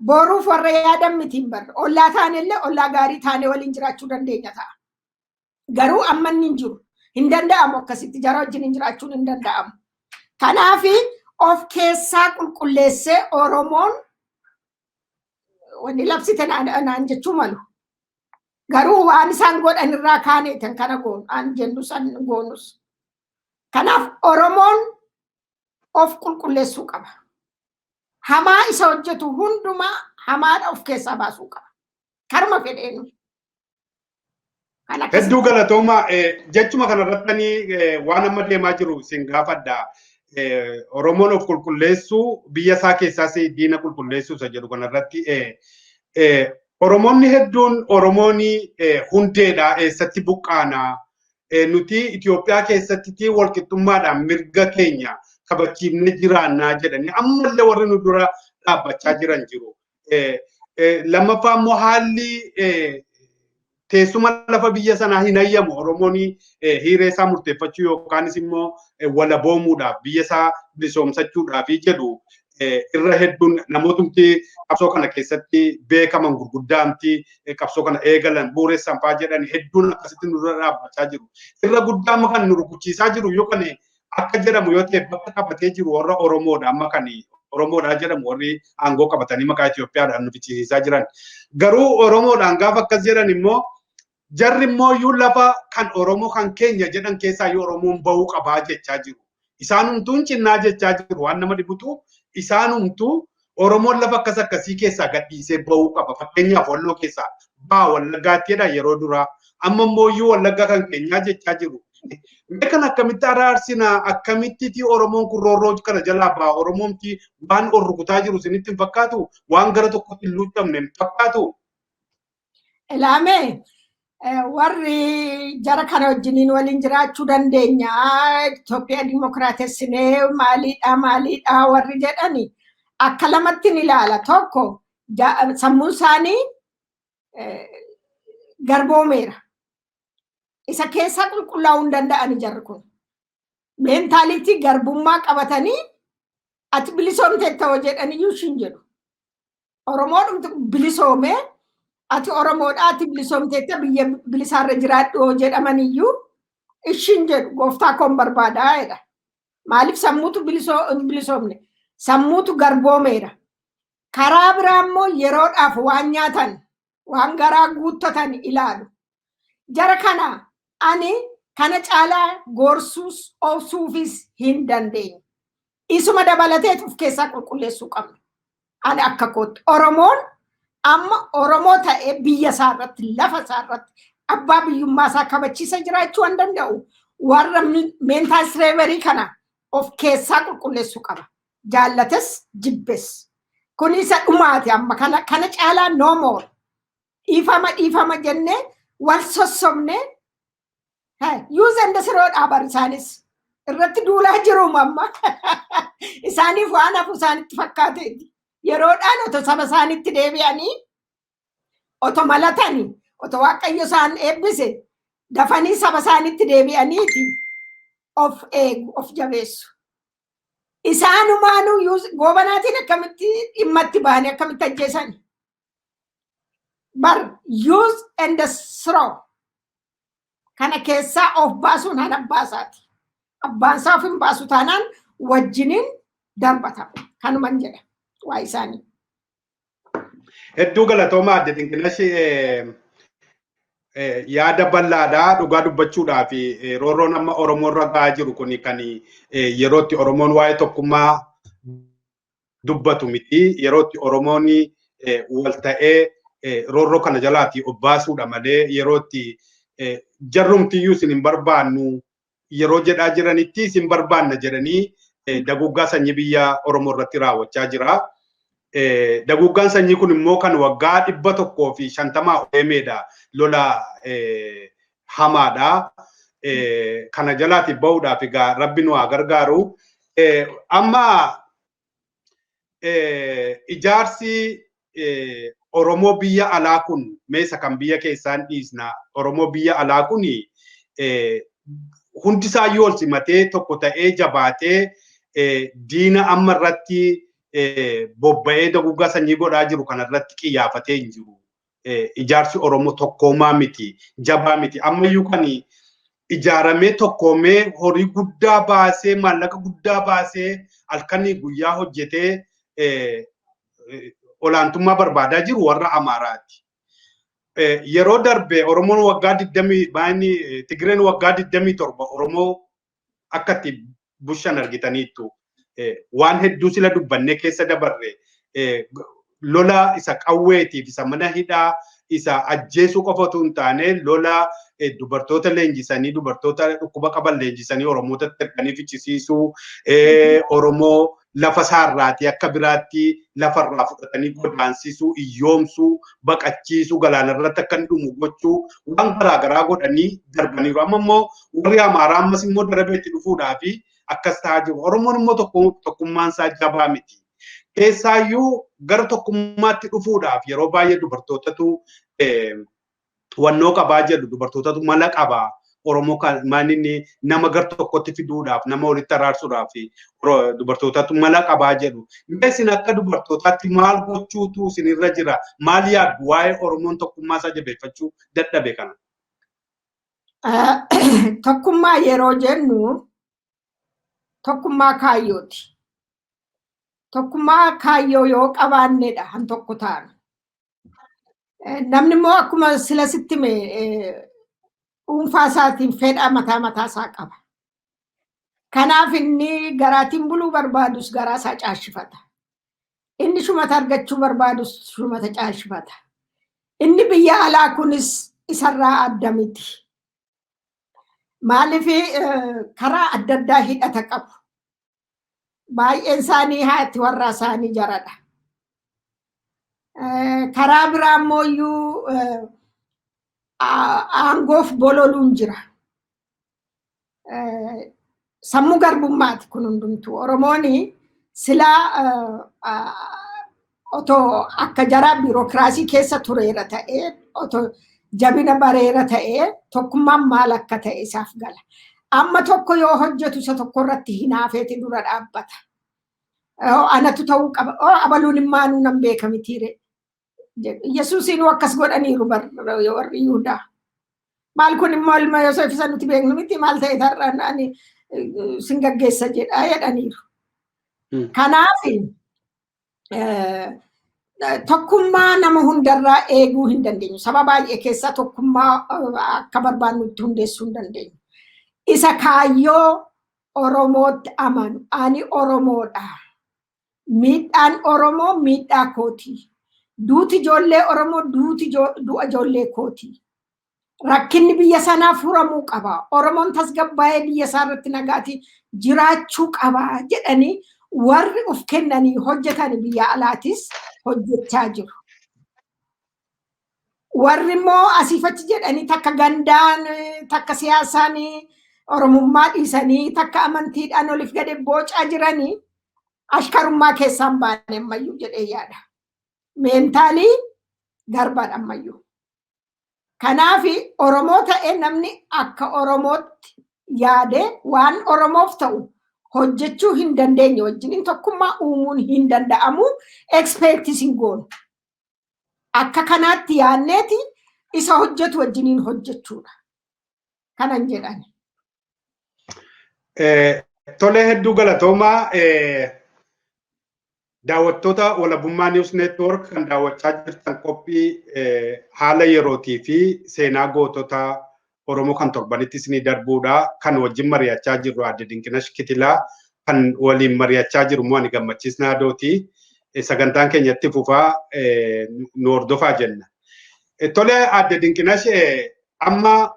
Speaker 3: boruuf warra yaadan mitiin barra. Ollaa taane illee ollaa gaarii taane waliin jiraachuu dandeenya ta'a. Garuu amma inni hin jiru. Hin danda'amu akkasitti jara wajjiniin jiraachuun hin danda'amu. Kanaafi of keessaa qulqulleessee Oromoon wanni labsite naan jechuu malu. Garuu waan isaan godhan irraa kaaneetan kana goonu aan jennu san goonus. Kanaaf Oromoon of qulqulleessuu qaba. Hamaa isa hojjetu hundumaa hamaadha of keessaa baasuu qaba. Karma fedheenu.
Speaker 2: Hedduu galatooma jechuma kanarratti waan amma deemaa jiru sin gaafadha. Oromoon of qulqulleessuu biyya isaa keessaas diina qulqulleessuu isa jedhu kanarratti Oromoonni hedduun Oromooni hundeedha eessatti buqqaana. Nuti Itoophiyaa keessatti walqixxummaadhaan mirga keenya kabachiifne jiraannaa jedhanii ammallee warri nu dura dhaabbachaa jiran jiru. Lammaffaa immoo haalli teessuma lafa biyya sanaa hin ayyamu Oromooni hiiree isaa murteeffachuu yookaanis immoo walaboomuudhaaf biyya isaa bilisoomsachuudhaaf jedhu irra hedduun namootumti qabsoo kana keessatti beekaman gurguddaamti qabsoo kana eegalan bu'uureessan fa'aa jedhan hedduun akkasitti nurra dhaabbachaa jiru. Irra guddaa kan nu rukuchiisaa jiru yookaan akka jedhamu yoo ta'e bakka qabatee jiru warra Oromoodha amma kan Oromoodha jedhamu warri aangoo qabatanii maqaa Itoophiyaadhaan nu fichisiisaa jiran. Garuu Oromoodhaan gaafa akkas jedhan immoo jarri immoo iyyuu lafa kan Oromoo kan keenya jedhan keessaa yoo Oromoon bahuu qabaa jechaa jiru. Isaanumtuun cinnaa jechaa jiru waan nama dhibutu isaanumtuu Oromoon lafa akkas akkasii keessaa gadhiisee bahuu qaba. Fakkeenyaaf Walloo keessaa baa Wallaggaattiidha yeroo duraa. Amma immoo iyyuu Wallaggaa kan keenyaa jechaa jiru. Kan akkamitti araarsina akkamitti Oromoon kun roorroo kana jalaa baa Oromoomti waan rukutaa jiru isinitti hin fakkaatu waan gara tokkotti hin luuccamne hin fakkaatu.
Speaker 3: Ilaame warri jara kana wajjiniin waliin jiraachuu dandeenya Itoophiyaa dimokiraatessinee maaliidha warri jedhani akka lamatti ni ilaala. Tokko sammuu isaanii garboomeera. Isa keessaa qulqullaa'uu hin danda'ani jarri kun. Meentaalitii garbummaa qabatanii ati bilisoomtee ta'oo jedhaniyyuu shin jedhu. Oromoodhumti bilisoomee ati Oromoodha ati bilisoomteetta biyya bilisaarra jiraadhu jedhamaniyyuu ishin jedhu gooftaa koon barbaadaa jedha. Maaliif sammuutu bilisoomne sammuutu garboomeera. Karaa biraa immoo yeroodhaaf waan nyaatan waan garaa guuttatan ilaalu. Jara kana ani kana caalaa gorsuus obsuufis hin dandeenye. Isuma dabalateet of keessaa qulqulleessuu qabna. Ani akka kootti Oromoon amma Oromoo ta'ee biyya isaa irratti lafa isaa irratti abbaa biyyummaa isaa kabachiisa jiraachuu hin danda'u. Warra mental slavery kana of keessaa qulqulleessuu qaba. Jaallates jibbes. Kun isa dhumaati amma kana caalaa no more. Dhiifama jennee wal sossobne yuuzan dasiroo dhaabar isaanis irratti duulaa jiru mamma isaaniif waan hafu isaanitti fakkaateeti. Yeroodhaan otoo saba isaanitti deebi'anii otoo malatanii otoo Waaqayyo isaan eebbise dafanii saba isaanitti deebi'aniiti of eegu of jabeessu. Isaanumaanuu goobanaatiin akkamitti dhimma itti bahanii akkamitti ajjeesani. Bar use and throw kana keessaa of baasuun han abbaasaati. Abbaan isaa of hin baasu taanaan wajjiniin darbatama. Kanuman jedha waa isaanii.
Speaker 2: Hedduu galatoomaa adde Dinqinash yaada bal'aadhaa dhugaa dubbachuudhaa fi roorroon amma Oromoon ragaa jiru kun kan yerootti Oromoon waa'ee tokkummaa dubbatu miti. Yerootti Oromoon wal ta'ee roorroo kana jalaatti of baasuudha malee yerootti jarrumtiyyuu isin hin barbaannu yeroo jedhaa jiranitti isin barbaanna jedhanii daguggaa sanyii biyya Oromoo irratti raawwachaa jira. Daguggaan sanyii kun immoo kan waggaa 150 deemeedha. Lola hamaadha. Kana jalaatti bahuudhaaf egaa Rabbi nu haa gargaaru. Amma ijaarsi Oromoo biyya alaa kun meesa kan biyya keessaan dhiisna. Oromoo biyya alaa kun hundi isaayyuu ol simatee tokko ta'ee jabaatee diina amma irratti bobba'ee daguggaa sanyii godhaa jiru kana irratti xiyyeeffatee hin jiru. Ijaarsi Oromoo tokkoomaa miti, jabaa miti. Ammayyuu kan ijaaramee tokkoomee horii guddaa baasee maallaqa guddaa baasee halkanii guyyaa hojjetee olaantummaa barbaadaa jiru warra Amaaraati. Yeroo darbe Oromoon waggaa 20 baay'inni Tigireen waggaa 27 Oromoo akkatti bushan argitaniittu waan hedduu sila dubbannee keessa dabarre lola isa qawweetiif isa mana hidhaa isa ajjeesuu qofa otoo hin taane lola dubartoota leenjisanii dubartoota dhukkuba qaban leenjisanii Oromoota erganii fichisiisuu Oromoo lafa saarraati akka biraatti lafarraa fudhatanii godaansisuu iyyoomsuu baqachiisuu galaana irratti akka dhumu gochuu waan garaagaraa godhanii darbaniiru. Amma immoo warri Amaaraa ammas immoo darabeetti dhufuudhaafi akkas ta'aa jiru. Oromoon immoo tokkummaan isaa jabaa miti. Keessaayyuu gara tokkummaatti dhufuudhaaf yeroo baay'ee dubartootatu wannoo qabaa jedhu dubartootatu mala qabaa. Oromoo kan maaninni nama gar tokkotti fiduudhaaf nama walitti araarsuudhaaf dubartootatu mala qabaa jedhu. Isin akka dubartootaatti maal gochuutu isinirra jira? Maal yaaddu waa'ee Oromoon tokkummaa isaa jabeeffachuu dadhabe kana?
Speaker 3: Tokkummaa yeroo jennu tokkummaa kaayyooti. Tokkummaa kaayyoo yoo qabaannedha han tokko taanu. Namni immoo akkuma sila sitti dhuunfaa isaatiin fedha mataa isaa qaba. Kanaaf inni garaatiin buluu barbaadus garaa isaa caashifata. Inni shumata argachuu barbaadus shumata caashifata. Inni biyya alaa kunis isarraa adda miti. Maaliif karaa adda addaa hidhata qabu. Baay'een isaanii haati warraa isaanii jaradha. Karaa biraa immoo aangoof bololuun jira. Sammuu garbummaati kun hundumtuu. Oromoon silaa otoo akka jara biirokiraasii keessa tureera ta'ee otoo jabina bareera ta'ee tokkummaan maal akka ta'e isaaf gala. Amma tokko yoo hojjetu isa tokko irratti hinaafeeti dura dhaabbata. Anatu ta'uu qaba. Abaluun immaanuu nan beeka mitiire. Yesuusiin akkas godhaniiru warri Yihudaa. Maal kun immoo ilma Yoosef isa nuti beeknu miti maal ta'e tarraan sin gaggeessa jedhaniiru. Kanaaf tokkummaa nama hundarraa eeguu hin dandeenyu. Saba baay'ee keessaa tokkummaa akka barbaannutti hundeessuu hin dandeenyu. Isa kaayyoo Oromootti amanu ani Oromoodha. Miidhaan Oromoo miidhaa kooti. Duuti ijoollee Oromoo du'a ijoollee kooti. Rakkinni biyya sanaa furamuu qaba. Oromoon tasgabbaa'ee biyya isaa irratti nagaatti jiraachuu qaba jedhanii warri of kennanii hojjetan biyya alaatis hojjechaa jiru. Warri immoo asiifachi jedhanii takka gandaan takka siyaasaan Oromummaa dhiisanii takka amantiidhaan oliif gadi boocaa jiranii ashkarummaa keessaan baane ammayyuu jedhee yaada. Meentaalii garbaadha ammayyuu. Kanaaf Oromoo ta'ee namni akka Oromootti yaade waan Oromoof ta'u hojjechuu hin dandeenye wajjin tokkummaa uumuun hin danda'amu ekspeektis hin goonu. Akka kanaatti yaanneeti isa hojjetu wajjiniin hojjechuudha. Kanan jedhani.
Speaker 2: Tole hedduu galatoomaa daawwattoota walabummaa News Network kan daawwachaa jirtan qophii haala yerootii fi seenaa gootota Oromoo kan torbanitti isinii darbuudha. Kan wajjin mari'achaa jirru Aadde Dinqinash Kitilaa kan waliin mari'achaa jiru immoo ani Gammachiis Naadooti. Sagantaan keenyatti fufaa nu hordofaa jenna. Tole Aadde Dinqinash amma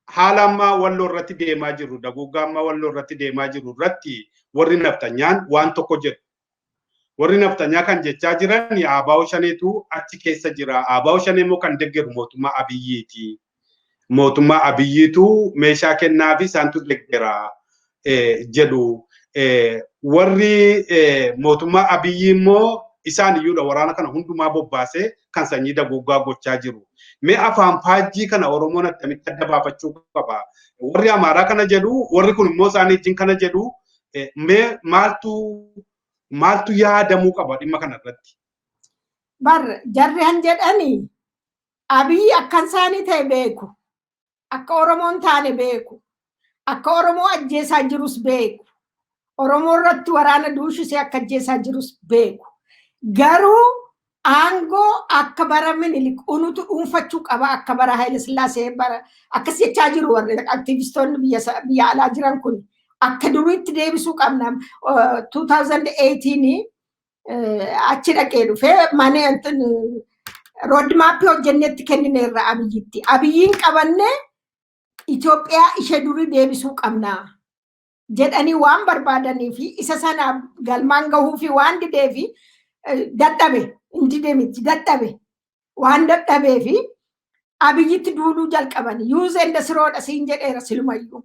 Speaker 2: haala ammaa walloo irratti deemaa jiru daguuggaa ammaa walloo irratti deemaa jiru irratti warri naftanyaan waan tokko jedhu. Warri naftanyaa kan jechaa jiran Abaa'oo Shaneetu achi keessa jira. Abaa'oo Shanee immoo kan deeggaru mootummaa Abiyyiiti. Mootummaa Abiyyiitu meeshaa kennaa fi isaantu deeggara jedhu. Warri mootummaa Abiyyi immoo isaan iyyuudha waraana kana hundumaa bobbaasee kan sanyii daguuggaa gochaa jiru. Mee afaan faajjii kana Oromoon akkamitti adda baafachuu qaba? Warri Amaaraa kana jedhu, warri kun immoo isaanii wajjin kana jedhu, mee maaltu yaadamuu qaba dhimma kana irratti?
Speaker 3: Jarri han jedhani Abiyyi akkan isaanii ta'e beeku. Akka Oromoon taane beeku. Akka Oromoo ajjeesaa jirus beeku. Oromoo irratti waraana duushisee akka ajjeesaa jirus beeku. Garuu aangoo akka bara Minilik unutu dhuunfachuu qaba akka bara Haile Sillaasee bara akkas jechaa jiru warri aktivistoonni biyya alaa jiran kun akka duriitti deebisuu qabna. 2018 achi dhaqee dhufee mana road map hojjennetti kennineerra Abiyyitti. Abiyyiin qabannee Itoophiyaa ishee durii deebisuu qabna jedhanii waan barbaadanii fi isa sana galmaan gahuu fi waan dideefi dadhabe indi deemiti dadhabe waan dadhabee fi Abiyyitti duuluu jalqaban use and siroodha siin jedheera silumayyuu.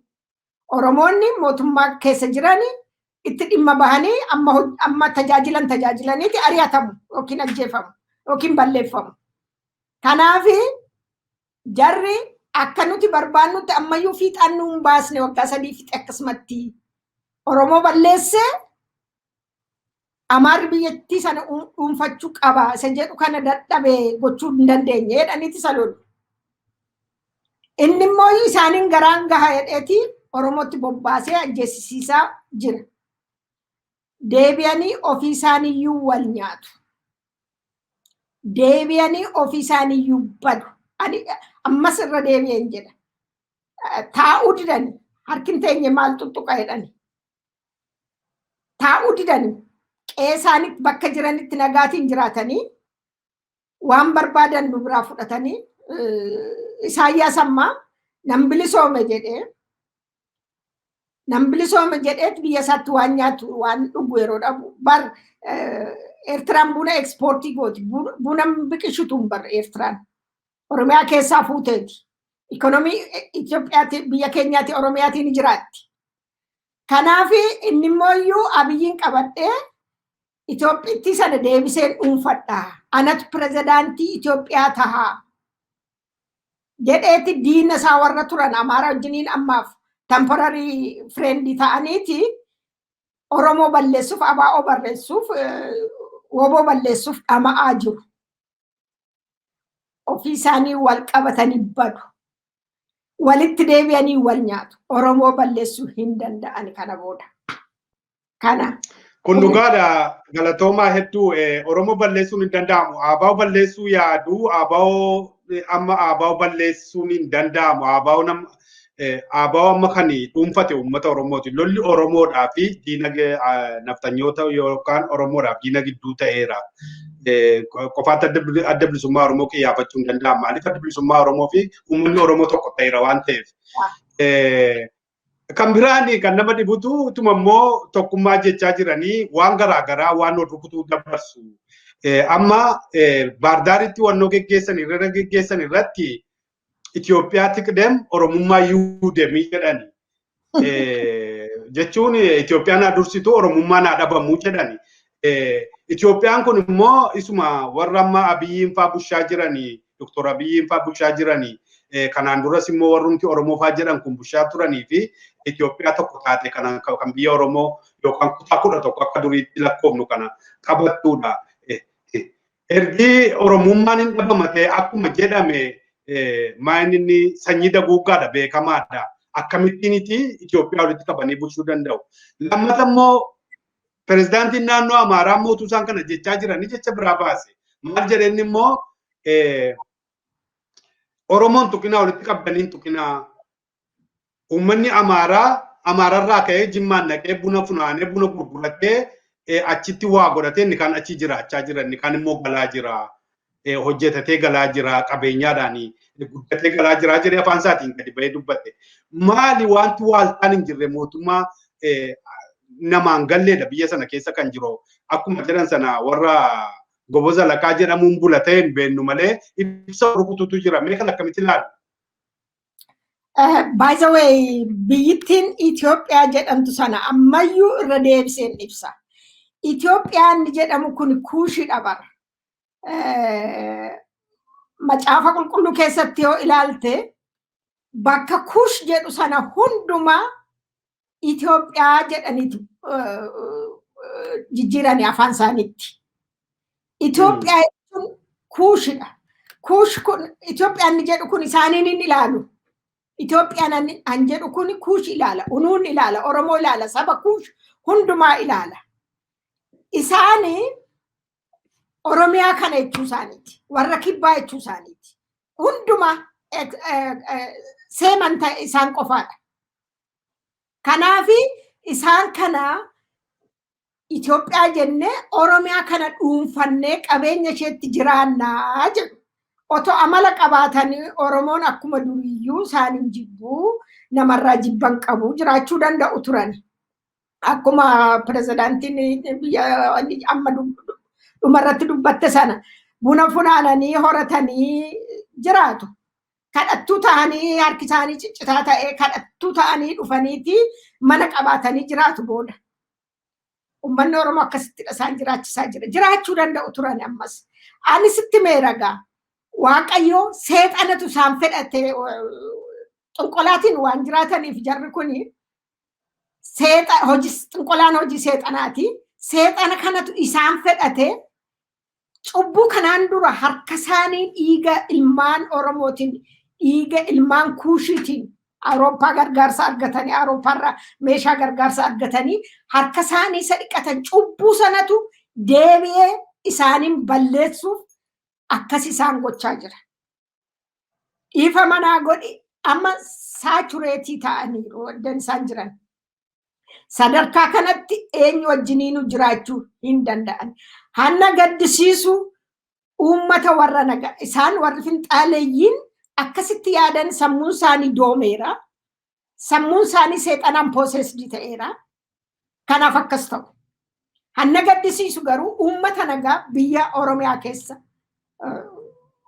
Speaker 3: Oromoonni mootummaa keessa jiranii itti dhimma bahanii amma tajaajilaniiti ari'atamu yookiin ajjeefamu yookiin balleeffamu. Kanaaf jarri akka nuti barbaannutti ammayyuu fiixaan nuun baasne waggaa 3 fixe akkasumatti Oromoo balleessee Amaarri biyyattii sana dhuunfachuu qaba isa jedhu kana dadhabee gochuu hin dandeenye jedhaniiti saloon. Inni immoo isaaniin garaan gaha jedheeti Oromootti bobbaasee ajjeesisiisaa jira. Deebi'anii ofii isaaniiyyuu wal nyaatu. Deebi'anii ofii isaaniiyyuu badu. Ammas irra deebi'een jedha. Taa'uu didani harkin teenye maal tuttuqa jedhani. Taa'uu didani qeesaanii bakka jiranitti nagaatiin jiraatanii waan barbaadan nu biraa fudhatanii Isaayyaas ammaa nan bilisoome jedheet biyya isaatti waan nyaatu waan dhugu yeroo dhabu bar Eertiraan buna ekspoortii gooti. Buna biqilchituun bar Eertiraan. Oromiyaa keessaa fuuteeti. Ikonomii Itoophiyaati biyya keenyaati Oromiyaatiin jiraatti. Kanaaf inni immoo iyyuu Abiyyiin qabadhee Itoophiyaatti sana deebiseen dhuunfadha. Anatu pirezidaantii Itoophiyaa tahaa. Jedheeti diina isaa warra turan Amaaraa wajjiniin ammaaf temporary friend ta'aniiti Oromoo balleessuuf Abaa'oo barreessuuf Woboo balleessuuf dhama'aa jiru. Ofii isaanii wal qabatanii badu. Walitti deebi'anii wal nyaatu. Oromoo balleessuu hin danda'ani kana booda. Kana.
Speaker 2: Kun dhugaadha galatoomaa hedduu Oromoo balleessuun hin danda'amu. Abaa'oo balleessuu yaadu Abaa'oo balleessuun hin danda'amu. Abaa'oo amma kan dhuunfate uummata Oromooti. Lolli Oromoodhaa fi diinagdee naftanyoota yookaan Oromoodhaaf diina gidduu ta'eera. Qofaatti adda bilisummaa Oromoo qiyyaafachuu hin danda'amu. Maaliif adda bilisummaa Oromoo fi uummanni Oromoo tokko ta'eera waan ta'eef. Kan biraan kan nama dhibutu utuma immoo tokkummaa jechaa jiranii waan garaagaraa waan rukutuu dabarsu. Amma Baardaaritti wannoo geggeessan irratti Itoophiyaatti qidem Oromummaa yuudemii jedhani. Jechuun Itoophiyaan adursitu Oromummaa naa dhabamuu jedhani. Itoophiyaan kun immoo isuma warra amma Abiyyiin faa bushaa jiranii, Dr. Abiyyiin faa bushaa jiranii, kanaan duras immoo warrumti Oromoo faa jedhan kun bushaa turanii fi Itoophiyaa tokko taate kan biyya Oromoo yookaan kutaa 11 akka duriitti lakkoofnu kana qabattuudha. Ergi Oromummaan hin dhabamate akkuma jedhame maaninni sanyii daguuggaadha beekamaadha. Akkamittiiniti Itoophiyaa walitti qabanii bulchuu danda'u. Lammata immoo pirezidaantiin naannoo Amaaraa mootuu isaan kana jechaa jiranii jecha biraa baase. Maal jedheenni immoo Oromoon tuqinaa walitti qabdanii tuqinaa. Uummanni Amaararraa ka'ee Jimmaan naqee buna funaanee buna gurguratee achitti waa godhatee inni kan achi jiraachaa jira inni kan immoo galaa jira. Hojjetatee galaa jira qabeenyaadhaani. guddatee galaa jiraa jedhee afaan isaatiin gadi bahee dubbate. Maali wanti waaltaan hin jirre mootummaa namaan galleedha biyya sana keessa kan jiru. Akkuma jedhan sana warra goboza lakaa jedhamuun bulatee hin beennu malee ibsa rukututu jira. Mee kan akkamitti ilaalu?
Speaker 3: By the way, biyyittiin Itoophiyaa jedhamtu sana ammayyuu irra deebiseen ibsa. Itoophiyaan jedhamu kun kuushidha bara. Macaafa qulqulluu keessatti yoo ilaalte bakka kuush jedhu sana hundumaa Itoophiyaa jedhaniitu jijjiiranii afaan isaaniitti. Itoophiyaa jechuun kuushidha. Kuush kun Itoophiyaan jedhu kun isaaniin hin ilaalu. Itoophiyaan an jedhu kun kuush ilaala, unuun ilaala, Oromoo ilaala, saba kuush hundumaa ilaala. Isaanii Oromiyaa kana jechuu isaaniiti, warra kibbaa jechuu isaaniiti. Hundumaa seeman ta'e isaan qofaadha. Kanaafi isaan kana Itoophiyaa jennee Oromiyaa kana dhuunfannee qabeenya isheetti jiraannaa jedhu. Otoo amala qabaatanii Oromoon akkuma duriyyuu isaaniin jibbuu namarraa jibban qabu jiraachuu danda'u turani. Akkuma pirezidaantiin biyya amma dhumarratti dubbatte sana buna funaananii horatanii jiraatu. Kadhattuu ta'anii harki isaanii ciccitaa ta'ee kadhattuu ta'anii dhufaniiti mana qabaatanii jiraatu booda. Uummanni Oromoo akkasittidha isaan jiraachisaa jira. Jiraachuu danda'u turani ammas. Ani sitti meeragaa. Waaqayyo seexanatu isaan fedhate xinqolaatiin waan jiraataniif jarri kuni xinqolaan hojii seexanaati. Seexana kanatu isaan fedhate cubbuu kanaan dura harka isaanii dhiiga ilmaan Oromootiin dhiiga ilmaan Kuushiitiin Awurooppaa gargaarsa argatanii Awurooppaarraa meeshaa gargaarsa argatanii harka isaanii isa dhiqatan cubbuu sanatu deebi'ee isaaniin balleessuuf akkas isaan gochaa jira. Dhiifa manaa godhi amma saatureetii ta'aniiru waddan isaan jiran. Sadarkaa kanatti eenyu wajjiniinu jiraachuu hin danda'an. Hanna gaddisiisu uummata warra nagaa isaan warri finxaaleeyyiin akkasitti yaadan sammuun isaanii doomeera. Sammuun isaanii seexanaan poosesdii ta'eera. Kanaaf akkas ta'u. Hanna gaddisiisu garuu uummata nagaa biyya Oromiyaa keessa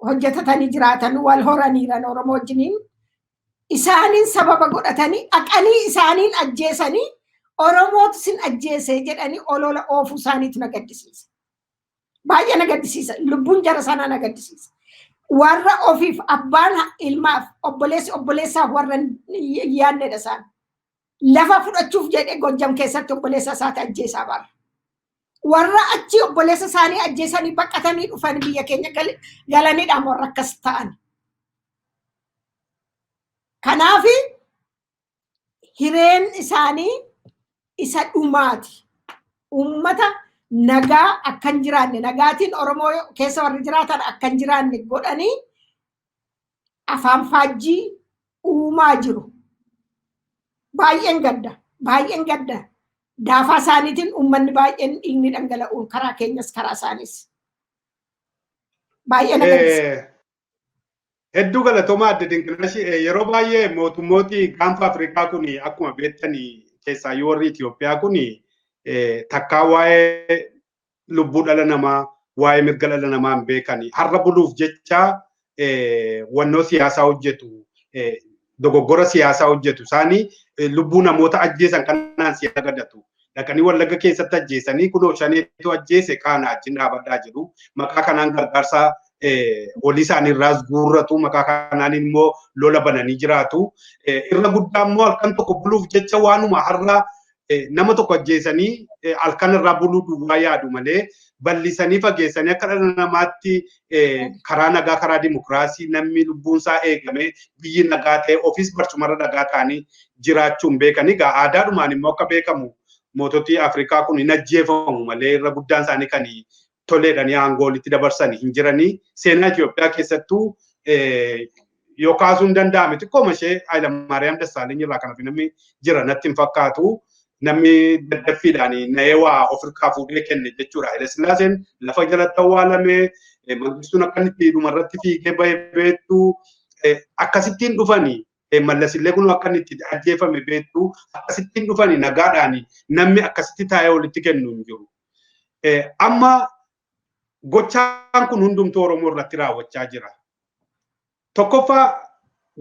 Speaker 3: hojjetatanii jiraatan wal horaniiran Oromoo wajjiniin isaaniin sababa godhatanii aqanii isaaniin ajjeesanii Oromootu sin ajjeese jedhanii olola oofuu isaaniitu na gaddisiisa. Baay'ee na gaddisiisa. Lubbuun jara sanaa na gaddisiisa. Warra ofiif abbaan ilmaaf obboleessaaf warra yaannedha isaan. Lafa fudhachuuf jedhee Gojjam keessatti obboleessa isaati ajjeesaa bara. Warra achi obboleessa isaanii ajjeesanii baqatanii dhufan biyya keenya galaniidhaan warra akkas ta'an. Kanaafi hireen isaanii isa dhumaati. Uummata nagaa akkan jiraanne nagaatiin Oromoo keessa warri jiraatan akkan jiraanne godhanii afaan faajjii uumaa jiru. Baay'een gadda. Daafaa isaaniitiin uummanni baay'een dhiigni dhangala'uun karaa keenyas karaa isaanis. Baay'ee na gaddisiisa.
Speaker 2: Hedduu galatoomaa adda dinqinashi yeroo baay'ee mootummooti gaanfa Afrikaa kun akkuma beektanii keessaa yoo warri Itoophiyaa kun takkaa waa'ee lubbuu dhala namaa waa'ee mirga dhala namaa hin beekani. Har'a buluuf jecha wannoo siyaasaa hojjetu dogoggora siyaasaa hojjetu isaanii lubbuu namoota ajjeesan kanaan siyaasa gadatu. Dhaqanii Wallagga keessatti ajjeesanii kunoo shaneetu ajjeese kaana achiin dhaabadhaa jedhu maqaa kanaan gargaarsaa olii isaaniirraas guurratu maqaa kanaan immoo lola bananii jiraatu. Irra guddaa immoo halkan tokko buluuf jecha waanuma har'a nama tokko ajjeesanii halkan irraa buluu duwwaa yaadu malee bal'isanii fageessanii akka dhala namaatti karaa nagaa karaa dimokiraasii namni lubbuunsaa eegame biyyi nagaa ta'e ofiis barcumarra nagaa ta'anii jiraachuun beekanii egaa aadaadhumaan immoo akka beekamu moototii Afrikaa kun hin ajjeefamu malee irra guddaan isaanii kan toleedhanii aangoo walitti dabarsanii hin jiranii seenaa Itoophiyaa keessattuu yoo kaasuun danda'ame xiqqooma ishee Hayilamaariyaam Dassaaleny irraa kan namni jira natti hin fakkaatu. Namni daddaffiidhaan na'ee waa ofirraa fuudhee kenne jechuudha. Haile Sillaaseen lafa jalatti awwaalame Mangistuun akkanitti dhumarratti fiigee bahee beektu akkasittiin dhufanii mallasillee kun akka inni itti ajjeefame beektu akkasittiin dhufanii nagaadhaan namni akkasitti taa'ee walitti kennu hin jiru. Amma gochaan kun hundumtuu Oromoo irratti raawwachaa jira. Tokkoffaa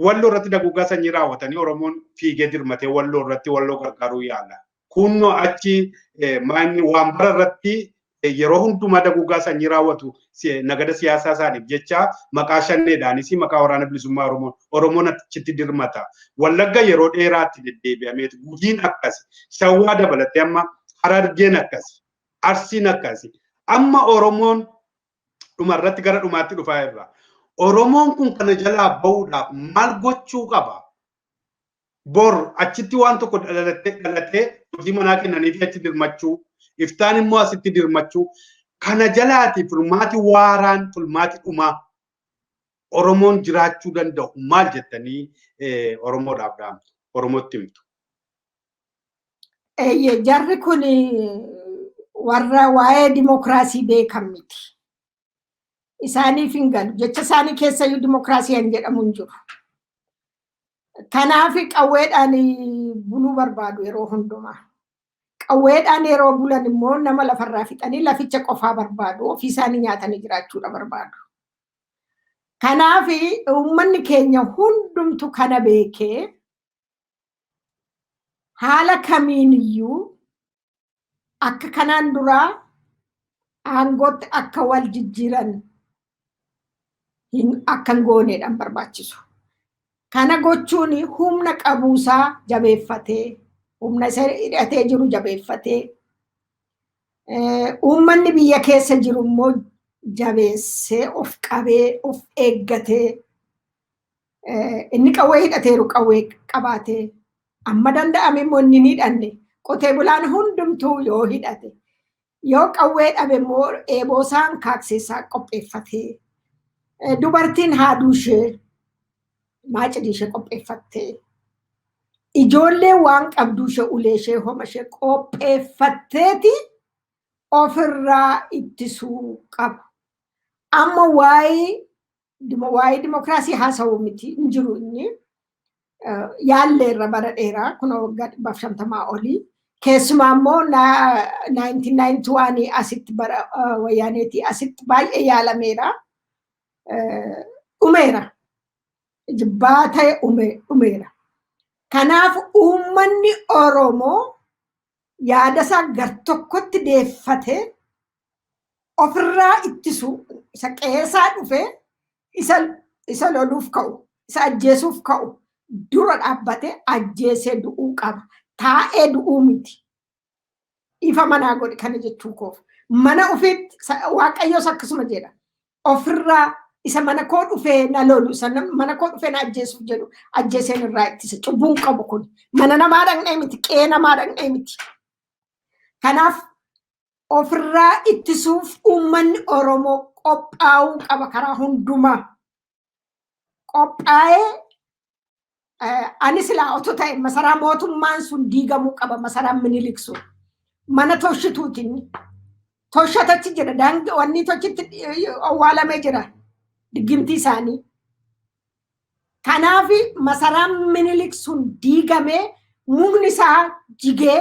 Speaker 2: Walloo irratti daguugaa sanyii raawwatanii Oromoon fiigee dirmatee Walloo irratti Walloo gargaaruu yaala. Kunno achi maanni waan bara irratti yeroo hundumaa daguugaa sanyii raawwatu nagada siyaasaa isaaniif jecha maqaa shanneedhaanis maqaa waraana bilisummaa Oromoon achitti dirmata. Wallagga yeroo dheeraatti deddeebi'ameeti. Gujiin akkasi, Shawwaa dabalatee amma Harargeen akkasi, Arsiin akkasi. Amma Oromoon dhumarratti gara dhumaatti dhufaa irra. Oromoon kun kana jalaa bahuudhaaf maal gochuu qaba? Bor achitti waan tokko dhalatee hojii manaa kennanii fi achi dirmachuu, iftaan immoo asitti dirmachuu. Kana jalaati furmaati waaraan furmaati dhumaa Oromoon jiraachuu danda'u maal jettanii Oromoodhaaf dhaamtu? Oromootti himtu.
Speaker 3: Jarri kun warra waa'ee dimokiraasii beekan miti. Isaaniif hin galu. Jecha isaanii keessayyuu dimokiraasii hin jedhamu hin jiru. Kanaaf qawweedhaan buluu barbaadu yeroo hundumaa. Qawweedhaan yeroo bulan immoo nama lafarraa fixanii laficha qofaa barbaadu. Ofii isaanii nyaatanii jiraachuudha barbaadu. Kanaaf uummanni keenya hundumtu kana beekee haala kamiiniyyuu akka kanaan duraa aangootti akka wal jijjiiran akka hin gooneedhaan barbaachisu. Kana gochuun humna qabuusaa jabeeffatee, humna isa hidhatee jiru jabeeffatee, uummanni biyya keessa jiru immoo jabeessee of qabee of eeggatee, inni qawwee hidhateeru qawwee qabaatee, amma danda'ame immoo inni hidhanne qotee bulaan hundumtuu yoo hidhate, yoo qawwee dhabe immoo eeboosaan kaakseessaa qopheeffatee, dubartiin haaduu ishee maacidii ishee qopheeffattee, ijoollee waan qabduu ishee ulee ishee homa ishee qopheeffatteeti ofirraa ittisuu qaba. Amma waa'ee dimokiraasii haasa'uu miti hin jiru inni yaalleerra bara dheeraa kun waggaa 50 olii. Keessumaa immoo 1991 asitti bara wayyaaneetii asitti baay'ee yaalameera. Umeera. Jibbaa ta'e umeera. Kanaaf uummanni Oromoo yaada isaa gar tokkotti deeffatee ofirraa ittisuu isa qeesaa dhufee isa loluuf ka'u, isa ajjeesuuf ka'u dura dhaabbatee ajjeesee du'uu qaba. Taa'ee du'uu miti. Ifa manaa godhe kana jechuu koof. Mana ofiitti Waaqayyoos akkasuma jedha. Ofirraa isa mana koo dhufee na lolu, isa mana koo dhufee na ajjeesuuf jedhu ajjeeseen irraa ittisa. Cubbuun qabu kun mana namaa dhaqnee miti, qe'ee namaa dhaqnee miti. Kanaaf ofirraa ittisuuf uummanni Oromoo qophaa'uu qaba karaa hundumaa. Qophaa'ee ani silaa otoo ta'e masaraa mootummaan sun diigamuu qaba. Masaraan Minilik sun mana Toshituutiin Toshatachi jira, daangaa wanni tochitti awwaalamee jira diggimtii isaanii. Kanaaf masaraan Minilik sun diigamee mukni isaa jigee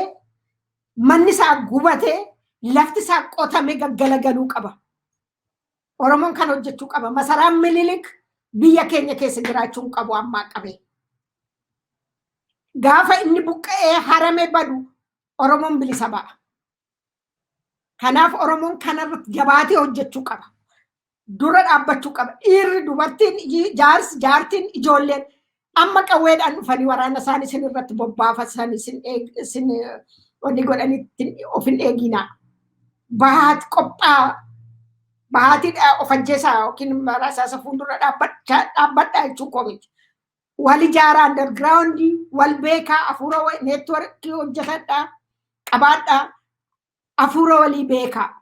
Speaker 3: manni isaa gubatee lafti isaa qotamee gaggalagaluu qaba. Oromoon kan hojjechuu qaba. Masaraan Minilik biyya keenya keessa jiraachuu qabu ammaa qabee. Gaafa inni buqqa'ee haramee badu Oromoon bilisa ba'a. Kanaaf Oromoon kanarratti jabaatee hojjechuu qaba. Dura dhaabbachuu qaba. Dhiirri, dubartiin, jaartiin, ijoolleen amma qawweedhaan dhufanii waraana isaanii isin irratti bobbaafasan isin wanni godhanitti of hin eeginaa. Bahaati qophaa bahaatiidha of ajjeesaa yookiin rasaasa fuuldura dhaabbadhaa jechuu koo miti. Wal ijaaraa undergroundii, wal beekaa, hafuura neetwoorkii hojjetadhaa, qabaadhaa, hafuura walii beekaa.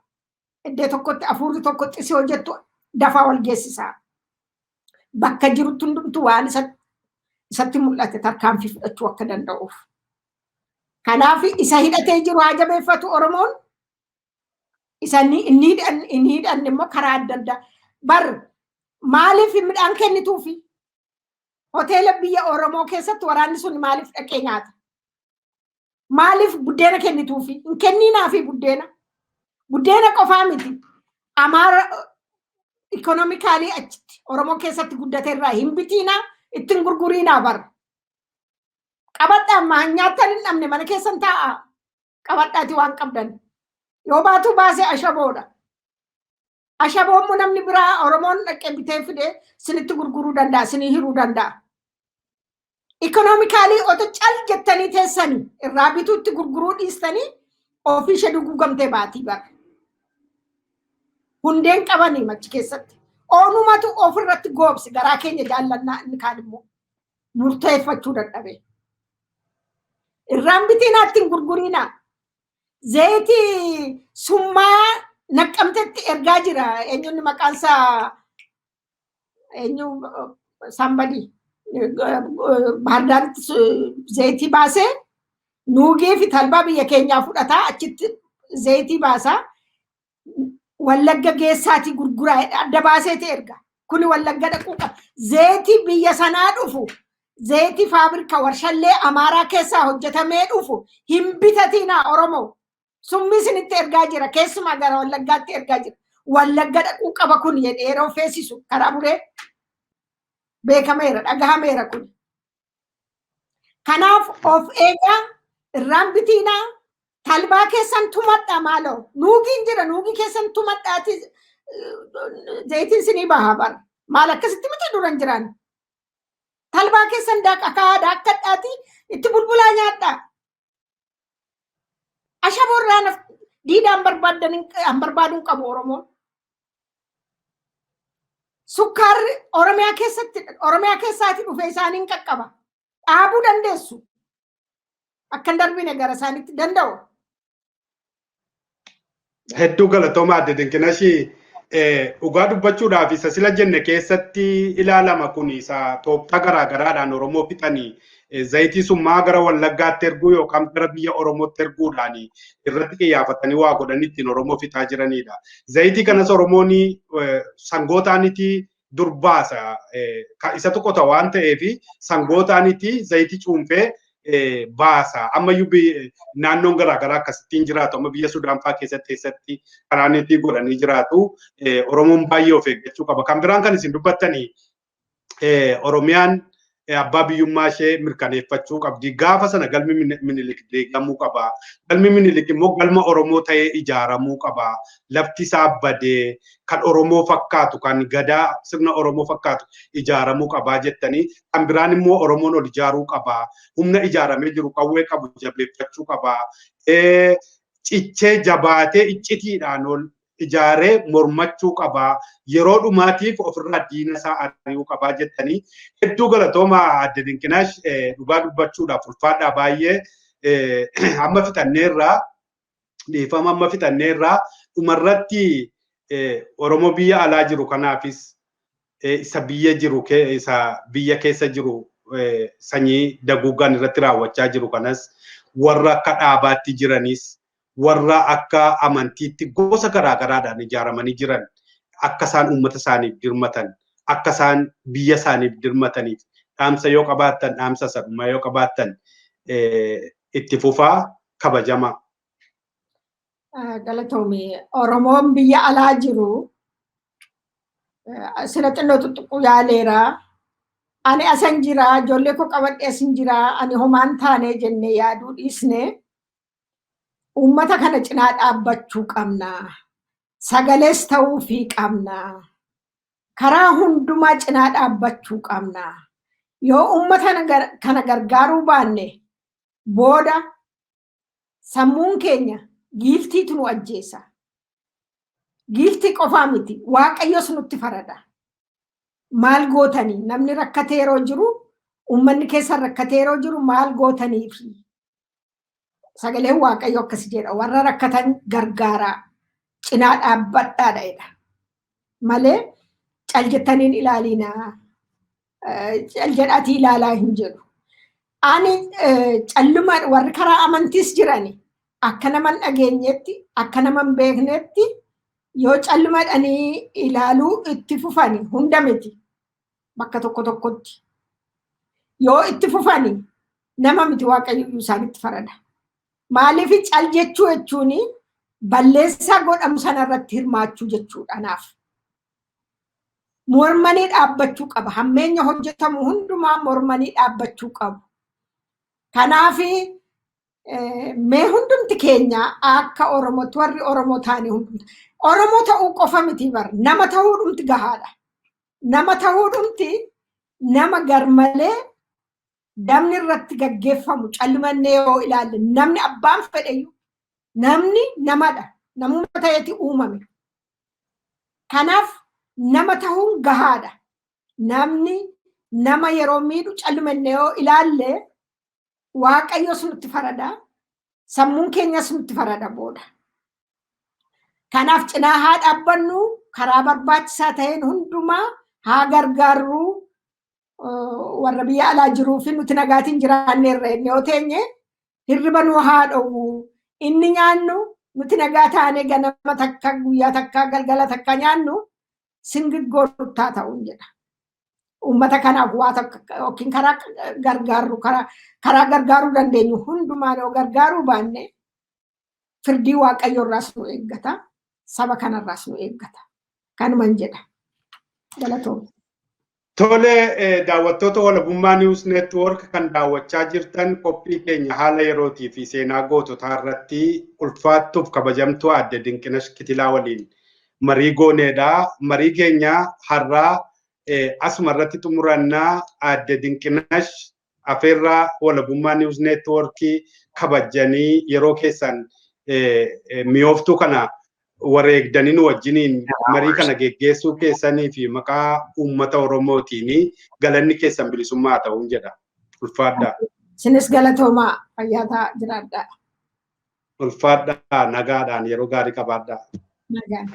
Speaker 3: Iddoo tokkotti hafuurri tokkotti si hojjettu dafaa wal geessisaa. Bakka jirutti hundumtu waan isatti mul'ate tarkaanfii fudhachuu akka danda'uuf. Kanaaf isa hidhatee jiru haa jabeeffatu Oromoon. Isa inni hidhanne immoo karaa adda addaa. Bar maaliif midhaan kennituufi? hoteela biyya Oromoo keessatti waraanni sun maaliif dhaqee nyaata? Maaliif buddeena kennituufi? Hin kenninaafi buddeena. Buddeena qofaa miti. Amaara ikonomikaalii achitti Oromoo keessatti guddate irraa hin bitiinaa ittiin gurguriinaa bara. Qabadhaa amma nyaattan hin dhabne mana keessan taa'aa. Qabadhaati waan qabdan. Yoo baatu baasee ashaboodha. Ashaboon namni biraa Oromoon dhaqee bitee fidee sinitti gurguruu danda'a, sinii hiruu danda'a. Ikonomikaalii otoo cal jettanii teessanii irraa bituutti gurguruu dhiistanii oomisha duguugamtee baatii bara. Hundeen qabanii machi keessatti. Oonumatu ofirratti goobsi garaa keenya jaallannaa inni kaan immoo murteeffachuu dadhabe. Irraan bitiinaa ittiin gurguriinaa. Zayitii summaa naqqamtetti ergaa jira. Eenyuun maqaan isaa eenyu somebody Bahardaaritti zayitii baasee nuugii fi talbaa biyya keenyaa fudhataa achitti zayitii baasaa Wallagga geessaatii gurguraa adda baaseeti erga. Kuni Wallagga dhaquu qaba. Zayitii biyya sanaa dhufu zayitii faabirika warshallee Amaaraa keessaa hojjetamee dhufu hin bitatinaa Oromoo. Summi isinitti ergaa jira. Keessumaa gara Wallaggaatti ergaa jira. Wallagga dhaquu qaba kun jedhee yeroo feesisu karaa buree beekameera dhagahameera kun. Kanaaf of eegaa irraan bitiinaa talbaa keessan tumadhaa maaloo nuugiin jira nuugii keessan tumadhaati zayitiin sinii bahaa bara. Maal akkasitti miti duran jiran. Talbaa keessan daakkadhaati itti bulbulaa nyaadhaa. Ashaboorraan diidaan barbaaduun qabu Oromoon. Sukkaarri Oromiyaa keessaati dhufee isaaniin qaqqaba. Dhaabuu dandeessu. Akkan darbine gara isaaniitti danda'u.
Speaker 2: Hedduu galatoomaa adde Dinqinashii dhugaa dubbachuudhaaf isa sila jenne keessatti ilaalama kun isa tooftaa garaagaraadhaan Oromoo fixanii zayitii summaa gara Wallaggaatti erguu yookaan gara biyya Oromootti erguudhaan irratti xiyyeeffatanii waa godhan ittiin Oromoo fixaa jiranidha. Zayitii kanas Oromoon sangootaanitti durbaasa isa tokkota waan ta'eef sangootaanitti zayitii cuunfee baasa. Ammayyuu naannoon garaagaraa akkasittiin jiraatu. Amma biyya Sudaan fa'aa keessatti karaan itti godhanii jiraatu. Oromoon baay'ee of eeggachuu qaba. Kan biraan kan isin dubbattanii Oromiyaan abbaa biyyummaa ishee mirkaneeffachuu qabdi. Gaafa sana galmi Minilik deegamuu qaba. Galmi Minilik immoo galma Oromoo ta'ee ijaaramuu qaba. Lafti isaa badee kan Oromoo fakkaatu kan gadaa sirna Oromoo fakkaatu ijaaramuu qabaa jettanii. Kan biraan immoo Oromoon ol ijaaruu qaba. Humna ijaaramee jiru qawwee qabu jabeeffachuu qaba. Cichee jabaatee iccitiidhaan ol ijaaree mormachuu qaba. Yeroo dhumaatiif ofirraa diina isaa ari'uu qaba jettanii hedduu galatooma adde Dinqinash dhugaa dubbachuudhaaf ulfaadhaa baay'ee amma fixanneerraa dhiifama amma fixanneerraa dhumarratti Oromoo biyya alaa jiru kanaafis isa biyya keessa jiru sanyii daguugaan irratti raawwachaa jiru kanas warra akka dhaabaatti jiranis warra akka amantiitti gosa garaagaraadhaan ijaaramanii jiran akka isaan uummata isaaniif dirmatan akka isaan biyya isaaniif dirmataniif dhaamsa yoo qabaattan dhaamsa sadhumaa yoo qabaattan itti fufaa kabajama.
Speaker 3: Galatoomii Oromoon biyya alaa jiru sila xinnoo tuttuquu yaaleera. Ani asan jira ijoollee koo qabadhee asin jira ani homaan taanee jennee yaaduu dhiisne. Uummata kana cinaa dhaabbachuu qabna. Sagalees ta'uu fi qabna. Karaa hundumaa cinaa dhaabbachuu qabna. Yoo uummata kana gargaaruu baanne booda sammuun keenya giiftiitu nu ajjeesa. Giiftii qofaa miti Waaqayyos nutti farada. Maal gootanii namni rakkatee yeroo jiru uummanni keessa rakkatee yeroo jiru maal gootaniifi sagaleen Waaqayyo akkas jedha warra rakkatan gargaaraa cinaa dhaabbadhaadha jedha malee cal jettaniin ilaalinaa cal jedhaatii ilaalaa hin jedhu. Ani calluma warri karaa amantiis jirani akka naman dhageenyetti akka naman beeknetti yoo callumadhanii ilaaluu itti fufani hunda miti bakka tokko tokkotti yoo itti fufani nama miti waaqayyo isaanitti farada. Maaliif cal jechuu jechuun balleessaa godhamu sanarratti hirmaachuu jechuudha naaf. Mormanii dhaabbachuu qaba. Hammeenya hojjetamu hundumaa mormanii dhaabbachuu qabu. Kanaaf mee hundumti keenya akka Oromootti warri Oromoo taane hundumti. Oromoo ta'uu qofa miti bar nama ta'uu dhumti gahaadha. Nama ta'uu dhumti nama garmalee damni irratti gaggeeffamu calmannee yoo ilaalle namni abbaan fedhayyuu namni namadha. Namummaa ta'eeti uumame. Kanaaf nama ta'uun gahaadha. Namni nama yeroo miidhu calmannee yoo ilaalle waaqayyo nutti farada. Sammuun keenyas nutti farada booda. Kanaaf cinaa haa dhaabbannu karaa barbaachisaa ta'een hundumaa haa gargaarru warra biyya alaa jiruu fi nuti nagaatiin jiraannee irra yoo teenye hirriba nu haa dhowwu. Inni nyaannu nuti nagaa taanee ganama takka guyyaa takka galgala takka nyaannu singiggoo nuttaa ta'uun jedha. Uummata kanaaf waa takka yookiin karaa gargaaruu dandeenyu hundumaan yoo gargaaruu baanne firdii waaqayyo irraas nu eeggata. Saba kanarraas nu eeggata. Kanuman jedha. Galatoomne.
Speaker 2: Tole daawwattoota walabummaa News Network kan daawwachaa jirtan qophii keenya haala yerootii fi seenaa goototaa irratti ulfaattuuf kabajamtuu Aadde Dinqinash Kitilaa waliin marii gooneedha. Marii keenya har'aa asuma irratti xumurannaa Aadde Dinqinash afeerraa walabummaa News Network kabajanii yeroo keessan mi'ooftuu kana wareegdaniin wajjiniin marii kana geggeessuu keessanii fi maqaa uummata Oromootiin galanni keessan bilisummaa ta'uun jedha. Ulfaadhaa.
Speaker 3: Sinis galatoomaa fayyaataa jiraadhaa.
Speaker 2: Ulfaadhaa nagaadhaan yeroo gaarii qabaadhaa.
Speaker 3: Nagaan.